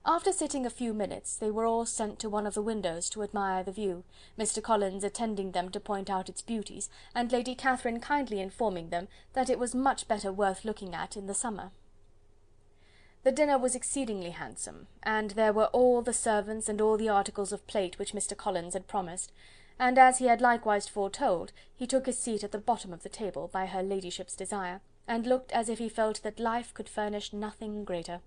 After sitting a few minutes, they were all sent to one of the windows to admire the view, Mr. Collins attending them to point out its beauties, and Lady Catherine kindly informing them that it was much better worth looking at in the summer. The dinner was exceedingly handsome, and there were all the servants and all the articles of plate which Mr. Collins had promised, and as he had likewise foretold, he took his seat at the bottom of the table, by her ladyship's desire, and looked as if he felt that life could furnish nothing greater.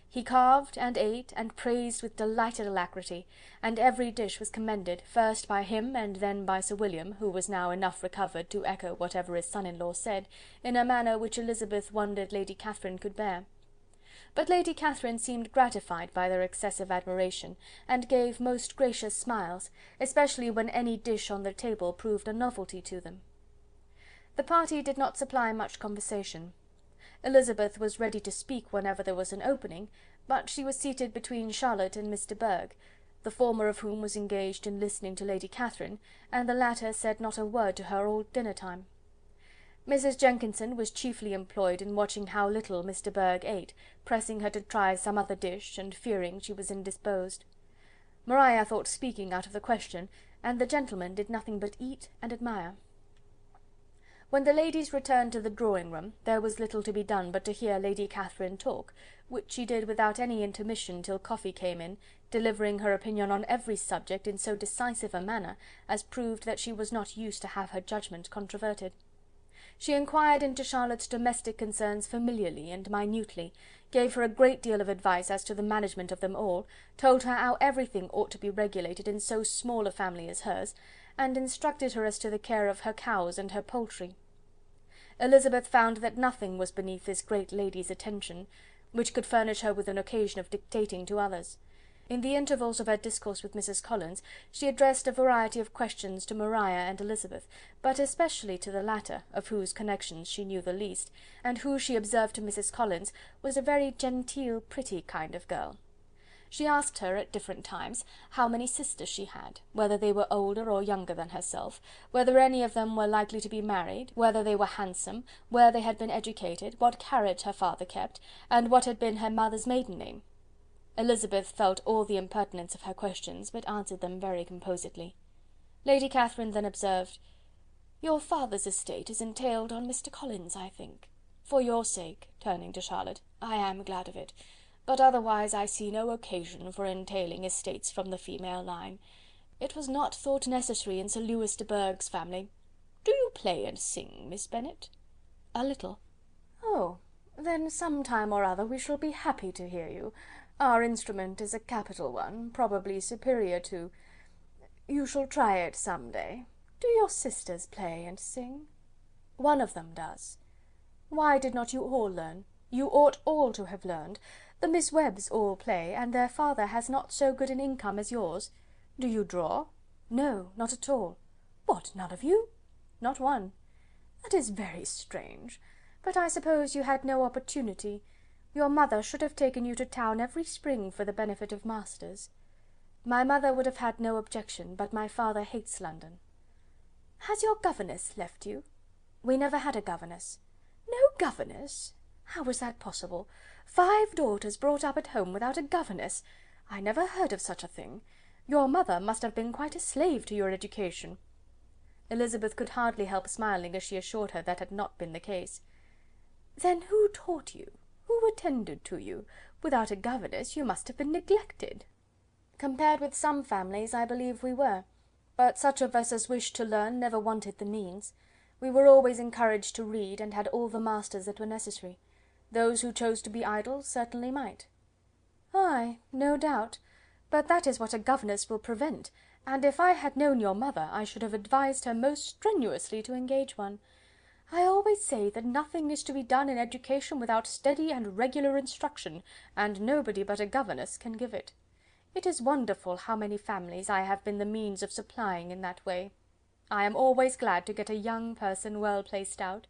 He carved, and ate, and praised with delighted alacrity, and every dish was commended, first by him and then by Sir William, who was now enough recovered to echo whatever his son-in-law said, in a manner which Elizabeth wondered Lady Catherine could bear. But Lady Catherine seemed gratified by their excessive admiration, and gave most gracious smiles, especially when any dish on the table proved a novelty to them. The party did not supply much conversation. Elizabeth was ready to speak whenever there was an opening, but she was seated between Charlotte and Mr. Bourgh, the former of whom was engaged in listening to Lady Catherine, and the latter said not a word to her all dinner time. Mrs. Jenkinson was chiefly employed in watching how little Miss de Bourgh ate, pressing her to try some other dish, and fearing she was indisposed. Maria thought speaking out of the question, and the gentlemen did nothing but eat and admire. When the ladies returned to the drawing-room, there was little to be done but to hear Lady Catherine talk, which she did without any intermission till coffee came in, delivering her opinion on every subject in so decisive a manner as proved that she was not used to have her judgment controverted. She inquired into Charlotte's domestic concerns familiarly and minutely, gave her a great deal of advice as to the management of them all, told her how everything ought to be regulated in so small a family as hers, and instructed her as to the care of her cows and her poultry. Elizabeth found that nothing was beneath this great lady's attention, which could furnish her with an occasion of dictating to others. In the intervals of her discourse with Mrs. Collins, she addressed a variety of questions to Maria and Elizabeth, but especially to the latter, of whose connections she knew the least, and who, she observed to Mrs. Collins, was a very genteel, pretty kind of girl. She asked her, at different times, how many sisters she had, whether they were older or younger than herself, whether any of them were likely to be married, whether they were handsome, where they had been educated, what carriage her father kept, and what had been her mother's maiden name. Elizabeth felt all the impertinence of her questions, but answered them very composedly. Lady Catherine then observed, "Your father's estate is entailed on Mr. Collins, I think. For your sake," turning to Charlotte, "I am glad of it, but otherwise I see no occasion for entailing estates from the female line. It was not thought necessary in Sir Lewis de Bourgh's family. Do you play and sing, Miss Bennet?" "A little." "Oh, then some time or other we shall be happy to hear you. Our instrument is a capital one, probably superior to... You shall try it some day. Do your sisters play and sing?" "One of them does." "Why did not you all learn? You ought all to have learned. The Miss Webbs all play, and their father has not so good an income as yours. Do you draw?" "No, not at all." "What, none of you?" "Not one." "That is very strange, but I suppose you had no opportunity. Your mother should have taken you to town every spring for the benefit of masters." "My mother would have had no objection, but my father hates London." "Has your governess left you?" "We never had a governess." "No governess? How was that possible? 5 daughters brought up at home without a governess! I never heard of such a thing. Your mother must have been quite a slave to your education." Elizabeth could hardly help smiling as she assured her that had not been the case. "Then who taught you? Who attended to you? Without a governess you must have been neglected." "Compared with some families, I believe we were, but such of us as wished to learn never wanted the means. We were always encouraged to read, and had all the masters that were necessary. Those who chose to be idle certainly might." "Ay, no doubt, but that is what a governess will prevent, and if I had known your mother, I should have advised her most strenuously to engage one. I always say that nothing is to be done in education without steady and regular instruction, and nobody but a governess can give it. It is wonderful how many families I have been the means of supplying in that way. I am always glad to get a young person well placed out.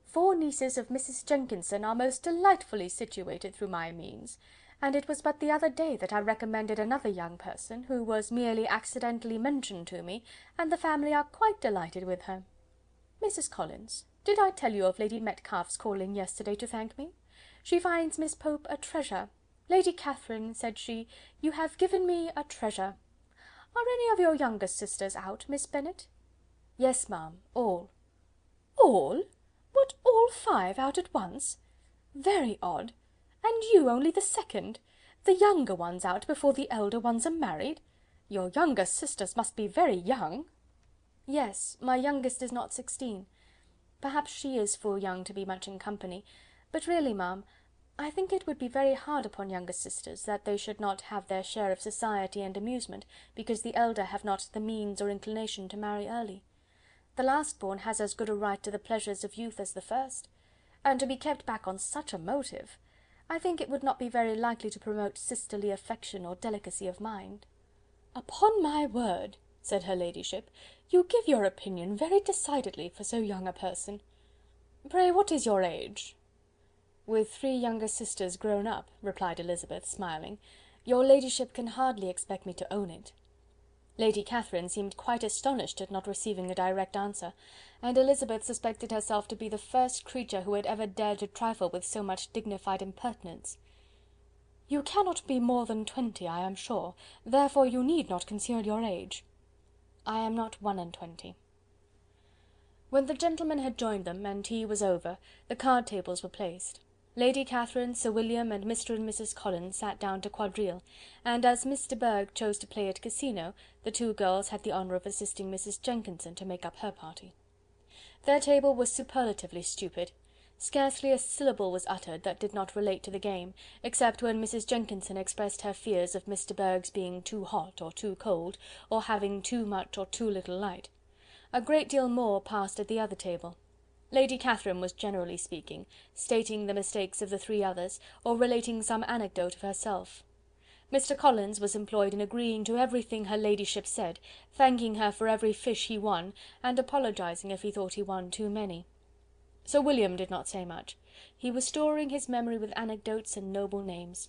4 nieces of Mrs. Jenkinson are most delightfully situated through my means, and it was but the other day that I recommended another young person, who was merely accidentally mentioned to me, and the family are quite delighted with her. Mrs. Collins, did I tell you of Lady Metcalfe's calling yesterday to thank me? She finds Miss Pope a treasure. Lady Catherine, said she, you have given me a treasure. Are any of your younger sisters out, Miss Bennet?" "Yes, ma'am, all." "All? What, all 5 out at once? Very odd. And you only the second? The younger ones out before the elder ones are married? Your younger sisters must be very young." "Yes, my youngest is not 16. Perhaps she is full young to be much in company, but really, ma'am, I think it would be very hard upon younger sisters that they should not have their share of society and amusement, because the elder have not the means or inclination to marry early. The last-born has as good a right to the pleasures of youth as the first, and to be kept back on such a motive, I think it would not be very likely to promote sisterly affection or delicacy of mind." "Upon my word," said her ladyship, "you give your opinion very decidedly for so young a person. Pray, what is your age?" "With 3 younger sisters grown up," replied Elizabeth, smiling, Your ladyship can hardly expect me to own it." Lady Catherine seemed quite astonished at not receiving a direct answer, and Elizabeth suspected herself to be the first creature who had ever dared to trifle with so much dignified impertinence. "You cannot be more than 20, I am sure, therefore you need not conceal your age." "I am not 21." When the gentlemen had joined them, and tea was over, the card tables were placed. Lady Catherine, Sir William, and Mr. and Mrs. Collins sat down to quadrille, and as Miss de Bourgh chose to play at casino, the two girls had the honour of assisting Mrs. Jenkinson to make up her party. Their table was superlatively stupid. Scarcely a syllable was uttered that did not relate to the game, except when Mrs. Jenkinson expressed her fears of Miss de Bourgh's being too hot or too cold, or having too much or too little light. A great deal more passed at the other table. Lady Catherine was generally speaking, stating the mistakes of the three others, or relating some anecdote of herself. Mr. Collins was employed in agreeing to everything her ladyship said, thanking her for every fish he won, and apologizing if he thought he won too many. Sir William did not say much. He was storing his memory with anecdotes and noble names.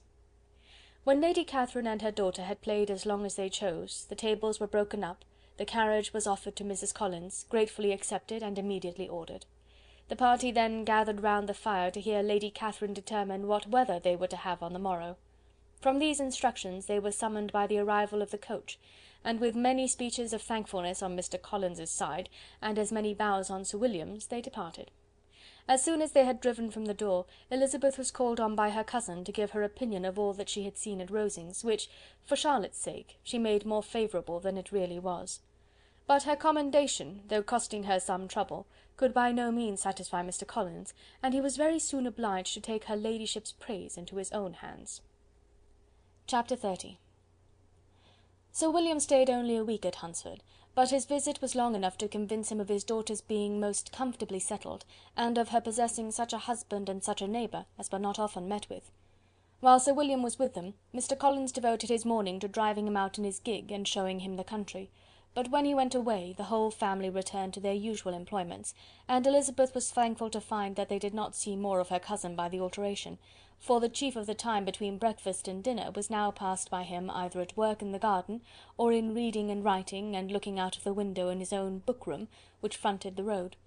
When Lady Catherine and her daughter had played as long as they chose, the tables were broken up, the carriage was offered to Mrs. Collins, gratefully accepted, and immediately ordered. The party then gathered round the fire to hear Lady Catherine determine what weather they were to have on the morrow. From these instructions they were summoned by the arrival of the coach, and with many speeches of thankfulness on Mr. Collins's side, and as many bows on Sir William's, they departed. As soon as they had driven from the door, Elizabeth was called on by her cousin to give her opinion of all that she had seen at Rosings, which, for Charlotte's sake, she made more favourable than it really was. But her commendation, though costing her some trouble, could by no means satisfy Mr. Collins, and he was very soon obliged to take her ladyship's praise into his own hands. Chapter 30. Sir William stayed only a week at Hunsford, but his visit was long enough to convince him of his daughter's being most comfortably settled, and of her possessing such a husband and such a neighbour as were not often met with. While Sir William was with them, Mr. Collins devoted his morning to driving him out in his gig and showing him the country. But when he went away, the whole family returned to their usual employments, and Elizabeth was thankful to find that they did not see more of her cousin by the alteration, for the chief of the time between breakfast and dinner was now passed by him either at work in the garden, or in reading and writing, and looking out of the window in his own book-room, which fronted the road.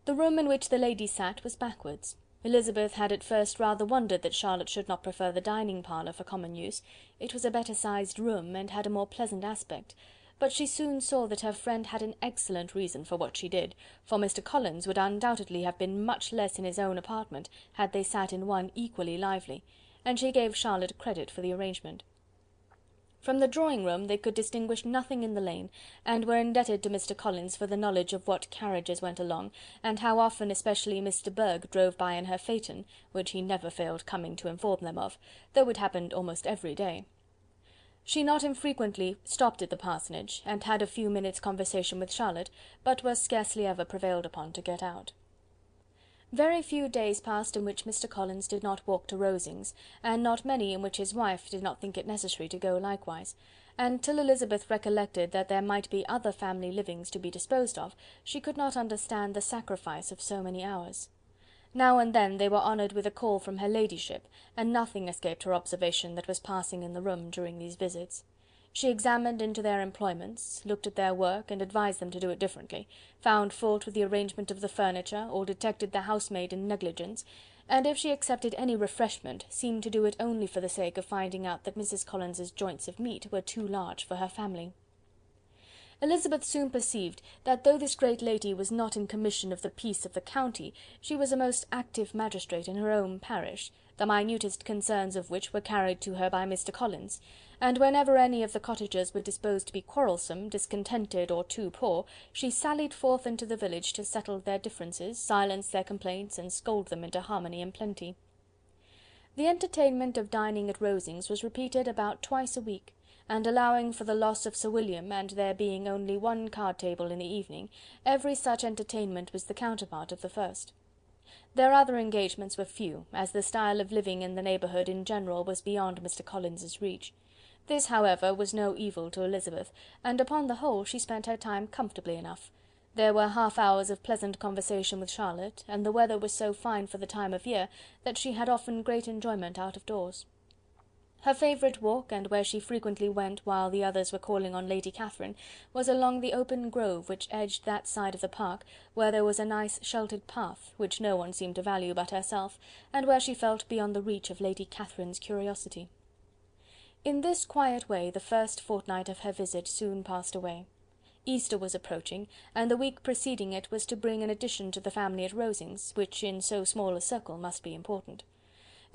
The room in which the ladies sat was backwards. Elizabeth had at first rather wondered that Charlotte should not prefer the dining parlour for common use. It was a better-sized room, and had a more pleasant aspect, but she soon saw that her friend had an excellent reason for what she did, for Mr. Collins would undoubtedly have been much less in his own apartment had they sat in one equally lively, and she gave Charlotte credit for the arrangement. From the drawing-room they could distinguish nothing in the lane, and were indebted to Mr. Collins for the knowledge of what carriages went along, and how often especially Miss de Bourgh drove by in her phaeton, which he never failed coming to inform them of, though it happened almost every day. She not infrequently stopped at the parsonage, and had a few minutes' conversation with Charlotte, but was scarcely ever prevailed upon to get out. Very few days passed in which Mr. Collins did not walk to Rosings, and not many in which his wife did not think it necessary to go likewise, and till Elizabeth recollected that there might be other family livings to be disposed of, she could not understand the sacrifice of so many hours. Now and then they were honoured with a call from her ladyship, and nothing escaped her observation that was passing in the room during these visits. She examined into their employments, looked at their work, and advised them to do it differently, found fault with the arrangement of the furniture, or detected the housemaid in negligence, and if she accepted any refreshment, seemed to do it only for the sake of finding out that Mrs. Collins's joints of meat were too large for her family. Elizabeth soon perceived that though this great lady was not in commission of the peace of the county, she was a most active magistrate in her own parish, the minutest concerns of which were carried to her by Mr. Collins, and whenever any of the cottagers were disposed to be quarrelsome, discontented, or too poor, she sallied forth into the village to settle their differences, silence their complaints, and scold them into harmony and plenty. The entertainment of dining at Rosings was repeated about twice a week, and allowing for the loss of Sir William, and there being only one card table in the evening, every such entertainment was the counterpart of the first. Their other engagements were few, as the style of living in the neighbourhood in general was beyond Mr. Collins's reach. This, however, was no evil to Elizabeth, and upon the whole she spent her time comfortably enough. There were half hours of pleasant conversation with Charlotte, and the weather was so fine for the time of year that she had often great enjoyment out of doors. Her favourite walk, and where she frequently went while the others were calling on Lady Catherine, was along the open grove which edged that side of the park, where there was a nice sheltered path, which no one seemed to value but herself, and where she felt beyond the reach of Lady Catherine's curiosity. In this quiet way the first fortnight of her visit soon passed away. Easter was approaching, and the week preceding it was to bring an addition to the family at Rosings, which in so small a circle must be important.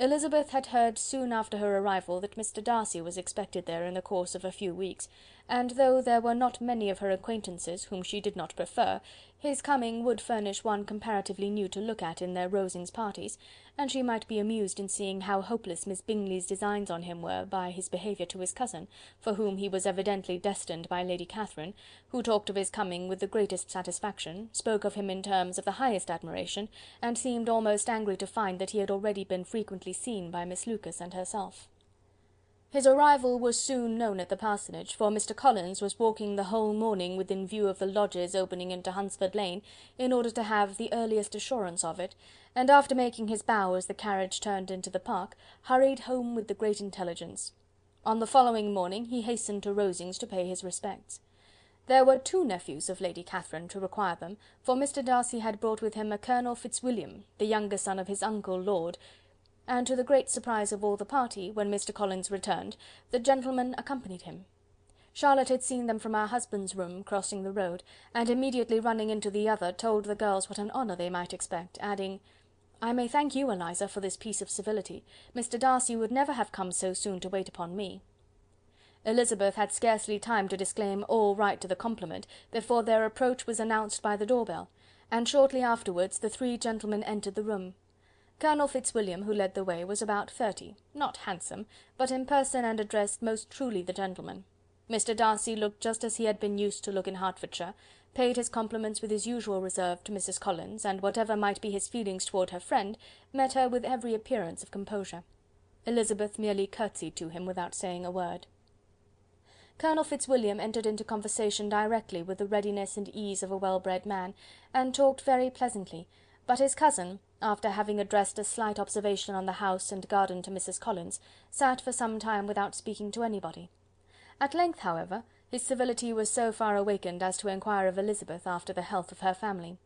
Elizabeth had heard soon after her arrival that Mr. Darcy was expected there in the course of a few weeks, and though there were not many of her acquaintances whom she did not prefer, his coming would furnish one comparatively new to look at in their Rosings parties, and she might be amused in seeing how hopeless Miss Bingley's designs on him were by his behaviour to his cousin, for whom he was evidently destined by Lady Catherine, who talked of his coming with the greatest satisfaction, spoke of him in terms of the highest admiration, and seemed almost angry to find that he had already been frequently seen by Miss Lucas and herself. His arrival was soon known at the parsonage, for Mr. Collins was walking the whole morning within view of the lodges opening into Hunsford Lane, in order to have the earliest assurance of it, and after making his bow as the carriage turned into the park, hurried home with the great intelligence. On the following morning he hastened to Rosings to pay his respects. There were two nephews of Lady Catherine to require them, for Mr. Darcy had brought with him a Colonel Fitzwilliam, the younger son of his uncle Lord, and to the great surprise of all the party, when Mr. Collins returned, the gentleman accompanied him. Charlotte had seen them from her husband's room, crossing the road, and immediately running into the other, told the girls what an honour they might expect, adding, "I may thank you, Eliza, for this piece of civility. Mr. Darcy would never have come so soon to wait upon me." Elizabeth had scarcely time to disclaim all right to the compliment, before their approach was announced by the door-bell, and shortly afterwards the three gentlemen entered the room. Colonel Fitzwilliam, who led the way, was about 30, not handsome, but in person and address most truly the gentleman. Mr. Darcy looked just as he had been used to look in Hertfordshire, paid his compliments with his usual reserve to Mrs. Collins, and whatever might be his feelings toward her friend, met her with every appearance of composure. Elizabeth merely curtsied to him without saying a word. Colonel Fitzwilliam entered into conversation directly with the readiness and ease of a well-bred man, and talked very pleasantly, but his cousin, after having addressed a slight observation on the house and garden to Mrs. Collins, sat for some time without speaking to anybody. At length, however, his civility was so far awakened as to inquire of Elizabeth after the health of her family.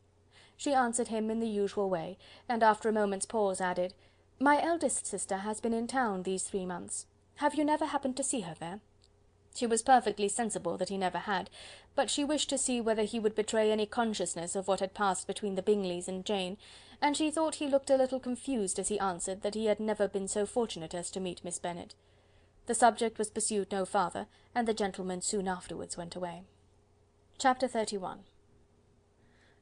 She answered him in the usual way, and after a moment's pause added, "My eldest sister has been in town these 3 months. Have you never happened to see her there?" She was perfectly sensible that he never had, but she wished to see whether he would betray any consciousness of what had passed between the Bingleys and Jane, and she thought he looked a little confused as he answered that he had never been so fortunate as to meet Miss Bennet. The subject was pursued no farther, and the gentlemen soon afterwards went away. Chapter 31.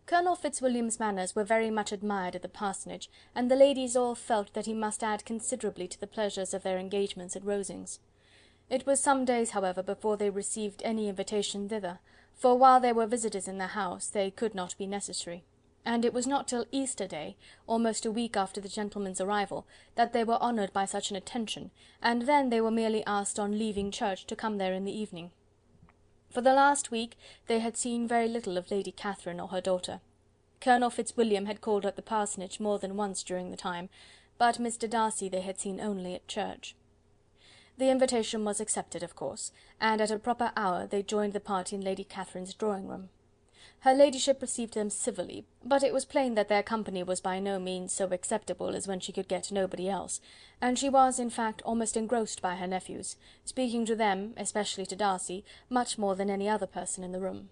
Colonel Fitzwilliam's manners were very much admired at the parsonage, and the ladies all felt that he must add considerably to the pleasures of their engagements at Rosings. It was some days, however, before they received any invitation thither, for while there were visitors in the house, they could not be necessary, and it was not till Easter Day, almost a week after the gentlemen's arrival, that they were honoured by such an attention, and then they were merely asked on leaving church to come there in the evening. For the last week they had seen very little of Lady Catherine or her daughter. Colonel Fitzwilliam had called at the parsonage more than once during the time, but Mr. Darcy they had seen only at church. The invitation was accepted, of course, and at a proper hour they joined the party in Lady Catherine's drawing-room. Her ladyship received them civilly, but it was plain that their company was by no means so acceptable as when she could get nobody else, and she was, in fact, almost engrossed by her nephews, speaking to them, especially to Darcy, much more than any other person in the room.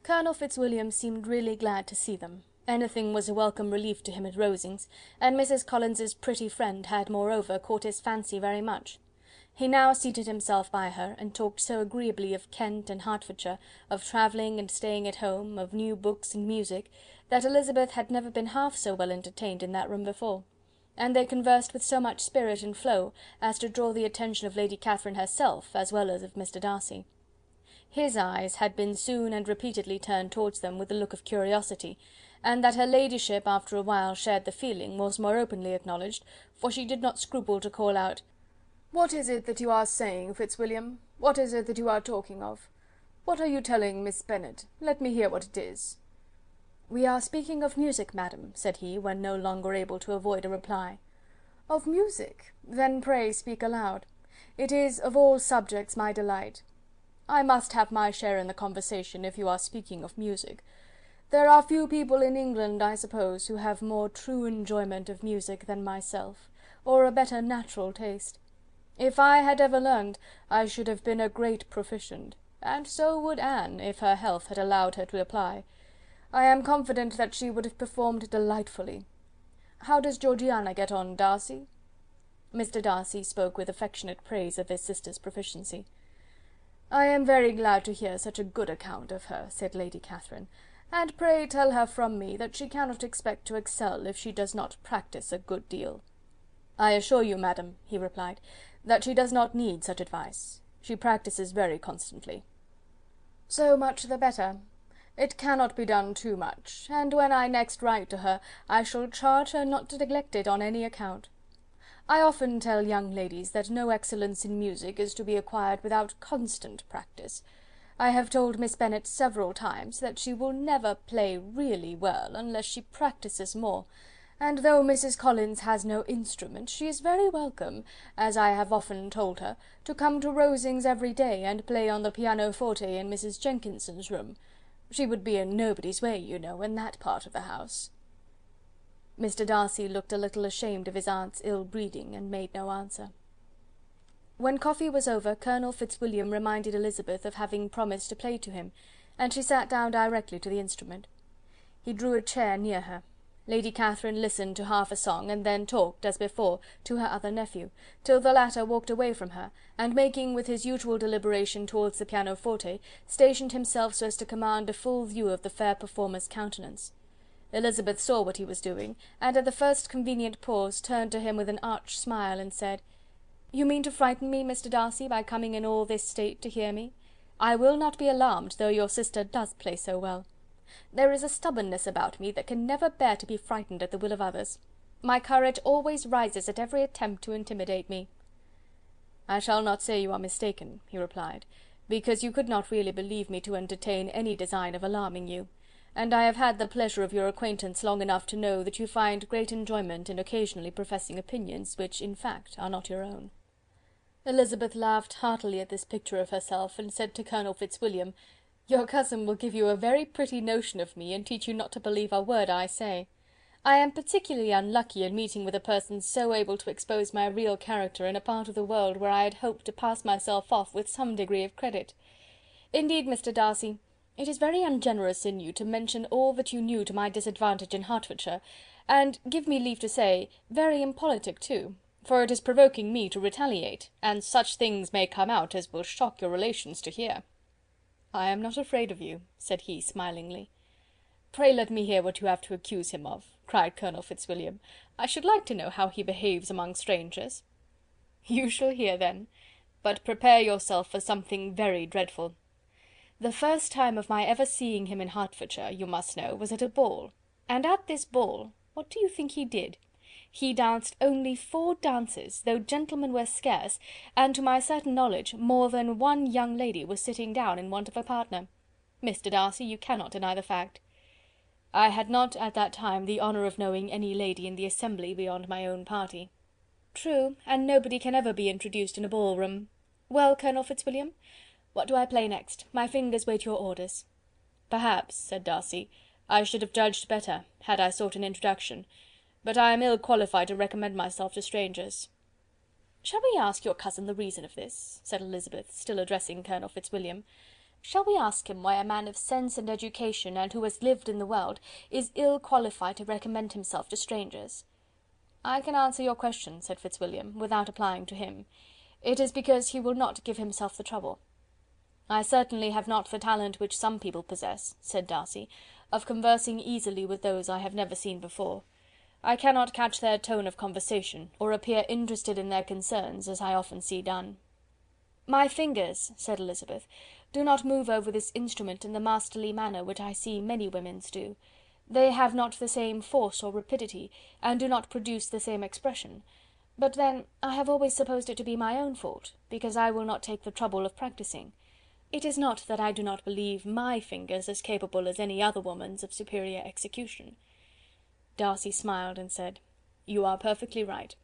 Colonel Fitzwilliam seemed really glad to see them. Anything was a welcome relief to him at Rosings, and Mrs. Collins's pretty friend had, moreover, caught his fancy very much. He now seated himself by her, and talked so agreeably of Kent and Hertfordshire, of travelling and staying at home, of new books and music, that Elizabeth had never been half so well entertained in that room before, and they conversed with so much spirit and flow as to draw the attention of Lady Catherine herself, as well as of Mr. Darcy. His eyes had been soon and repeatedly turned towards them with a look of curiosity, and that her ladyship after a while shared the feeling was more openly acknowledged, for she did not scruple to call out, "What is it that you are saying, Fitzwilliam? What is it that you are talking of? What are you telling Miss Bennet? Let me hear what it is." "We are speaking of music, madam," said he, when no longer able to avoid a reply. "Of music? Then pray speak aloud. It is, of all subjects, my delight. I must have my share in the conversation, if you are speaking of music. There are few people in England, I suppose, who have more true enjoyment of music than myself, or a better natural taste. If I had ever learned, I should have been a great proficient, and so would Anne, if her health had allowed her to apply. I am confident that she would have performed delightfully. How does Georgiana get on, Darcy?" Mr. Darcy spoke with affectionate praise of his sister's proficiency. "I am very glad to hear such a good account of her," said Lady Catherine, "and pray tell her from me that she cannot expect to excel if she does not practise a good deal." "I assure you, madam," he replied, "that she does not need such advice. She practises very constantly." "So much the better. It cannot be done too much, and when I next write to her, I shall charge her not to neglect it on any account. I often tell young ladies that no excellence in music is to be acquired without constant practice. I have told Miss Bennet several times that she will never play really well unless she practises more, and though Mrs. Collins has no instrument, she is very welcome, as I have often told her, to come to Rosings every day and play on the pianoforte in Mrs. Jenkinson's room. She would be in nobody's way, you know, in that part of the house." Mr. Darcy looked a little ashamed of his aunt's ill-breeding, and made no answer. When coffee was over, Colonel Fitzwilliam reminded Elizabeth of having promised to play to him, and she sat down directly to the instrument. He drew a chair near her. Lady Catherine listened to half a song, and then talked, as before, to her other nephew, till the latter walked away from her, and making with his usual deliberation towards the pianoforte, stationed himself so as to command a full view of the fair performer's countenance. Elizabeth saw what he was doing, and at the first convenient pause turned to him with an arch smile, and said, "You mean to frighten me, Mr. Darcy, by coming in all this state to hear me? I will not be alarmed, though your sister does play so well. There is a stubbornness about me that can never bear to be frightened at the will of others. My courage always rises at every attempt to intimidate me." "I shall not say you are mistaken," he replied, "because you could not really believe me to entertain any design of alarming you, and I have had the pleasure of your acquaintance long enough to know that you find great enjoyment in occasionally professing opinions which, in fact, are not your own." Elizabeth laughed heartily at this picture of herself, and said to Colonel Fitzwilliam, "Your cousin will give you a very pretty notion of me, and teach you not to believe a word I say. I am particularly unlucky in meeting with a person so able to expose my real character in a part of the world where I had hoped to pass myself off with some degree of credit. Indeed, Mr. Darcy, it is very ungenerous in you to mention all that you knew to my disadvantage in Hertfordshire, and, give me leave to say, very impolitic too, for it is provoking me to retaliate, and such things may come out as will shock your relations to hear." "I am not afraid of you," said he, smilingly. "Pray let me hear what you have to accuse him of," cried Colonel Fitzwilliam. "I should like to know how he behaves among strangers." "You shall hear then, but prepare yourself for something very dreadful. The first time of my ever seeing him in Hertfordshire, you must know, was at a ball, and at this ball, what do you think he did? He danced only 4 dances, though gentlemen were scarce, and to my certain knowledge more than one young lady was sitting down in want of a partner. Mr. Darcy, you cannot deny the fact." "I had not at that time the honour of knowing any lady in the assembly beyond my own party." "True, and nobody can ever be introduced in a ball-room. Well, Colonel Fitzwilliam, what do I play next? My fingers wait your orders." "Perhaps," said Darcy, "I should have judged better, had I sought an introduction, but I am ill qualified to recommend myself to strangers." "Shall we ask your cousin the reason of this?" said Elizabeth, still addressing Colonel Fitzwilliam. "Shall we ask him why a man of sense and education, and who has lived in the world, is ill qualified to recommend himself to strangers?" "I can answer your question," said Fitzwilliam, without applying to him. "It is because he will not give himself the trouble." "I certainly have not the talent which some people possess," said Darcy, "of conversing easily with those I have never seen before. I cannot catch their tone of conversation, or appear interested in their concerns, as I often see done." "My fingers," said Elizabeth, "do not move over this instrument in the masterly manner which I see many women's do. They have not the same force or rapidity, and do not produce the same expression. But then I have always supposed it to be my own fault, because I will not take the trouble of practising. It is not that I do not believe my fingers as capable as any other woman's of superior execution." Darcy smiled and said, "You are perfectly right.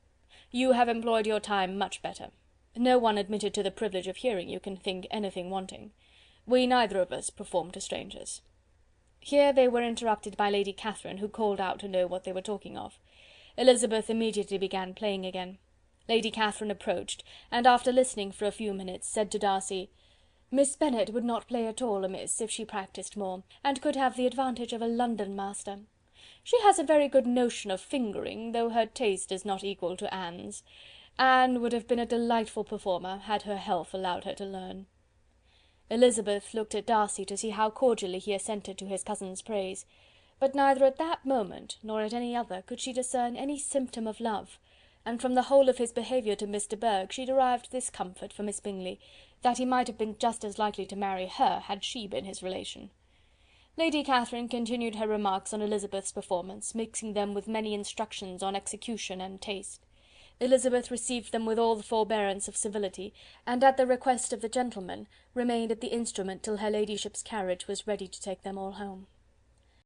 You have employed your time much better. No one admitted to the privilege of hearing you can think anything wanting. We neither of us perform to strangers." Here they were interrupted by Lady Catherine, who called out to know what they were talking of. Elizabeth immediately began playing again. Lady Catherine approached, and after listening for a few minutes, said to Darcy, "Miss Bennet would not play at all amiss if she practised more, and could have the advantage of a London master. She has a very good notion of fingering, though her taste is not equal to Anne's. Anne would have been a delightful performer, had her health allowed her to learn." Elizabeth looked at Darcy to see how cordially he assented to his cousin's praise, but neither at that moment, nor at any other, could she discern any symptom of love, and from the whole of his behaviour to Miss de Bourgh she derived this comfort for Miss Bingley, that he might have been just as likely to marry her had she been his relation. Lady Catherine continued her remarks on Elizabeth's performance, mixing them with many instructions on execution and taste. Elizabeth received them with all the forbearance of civility, and at the request of the gentlemen, remained at the instrument till her ladyship's carriage was ready to take them all home.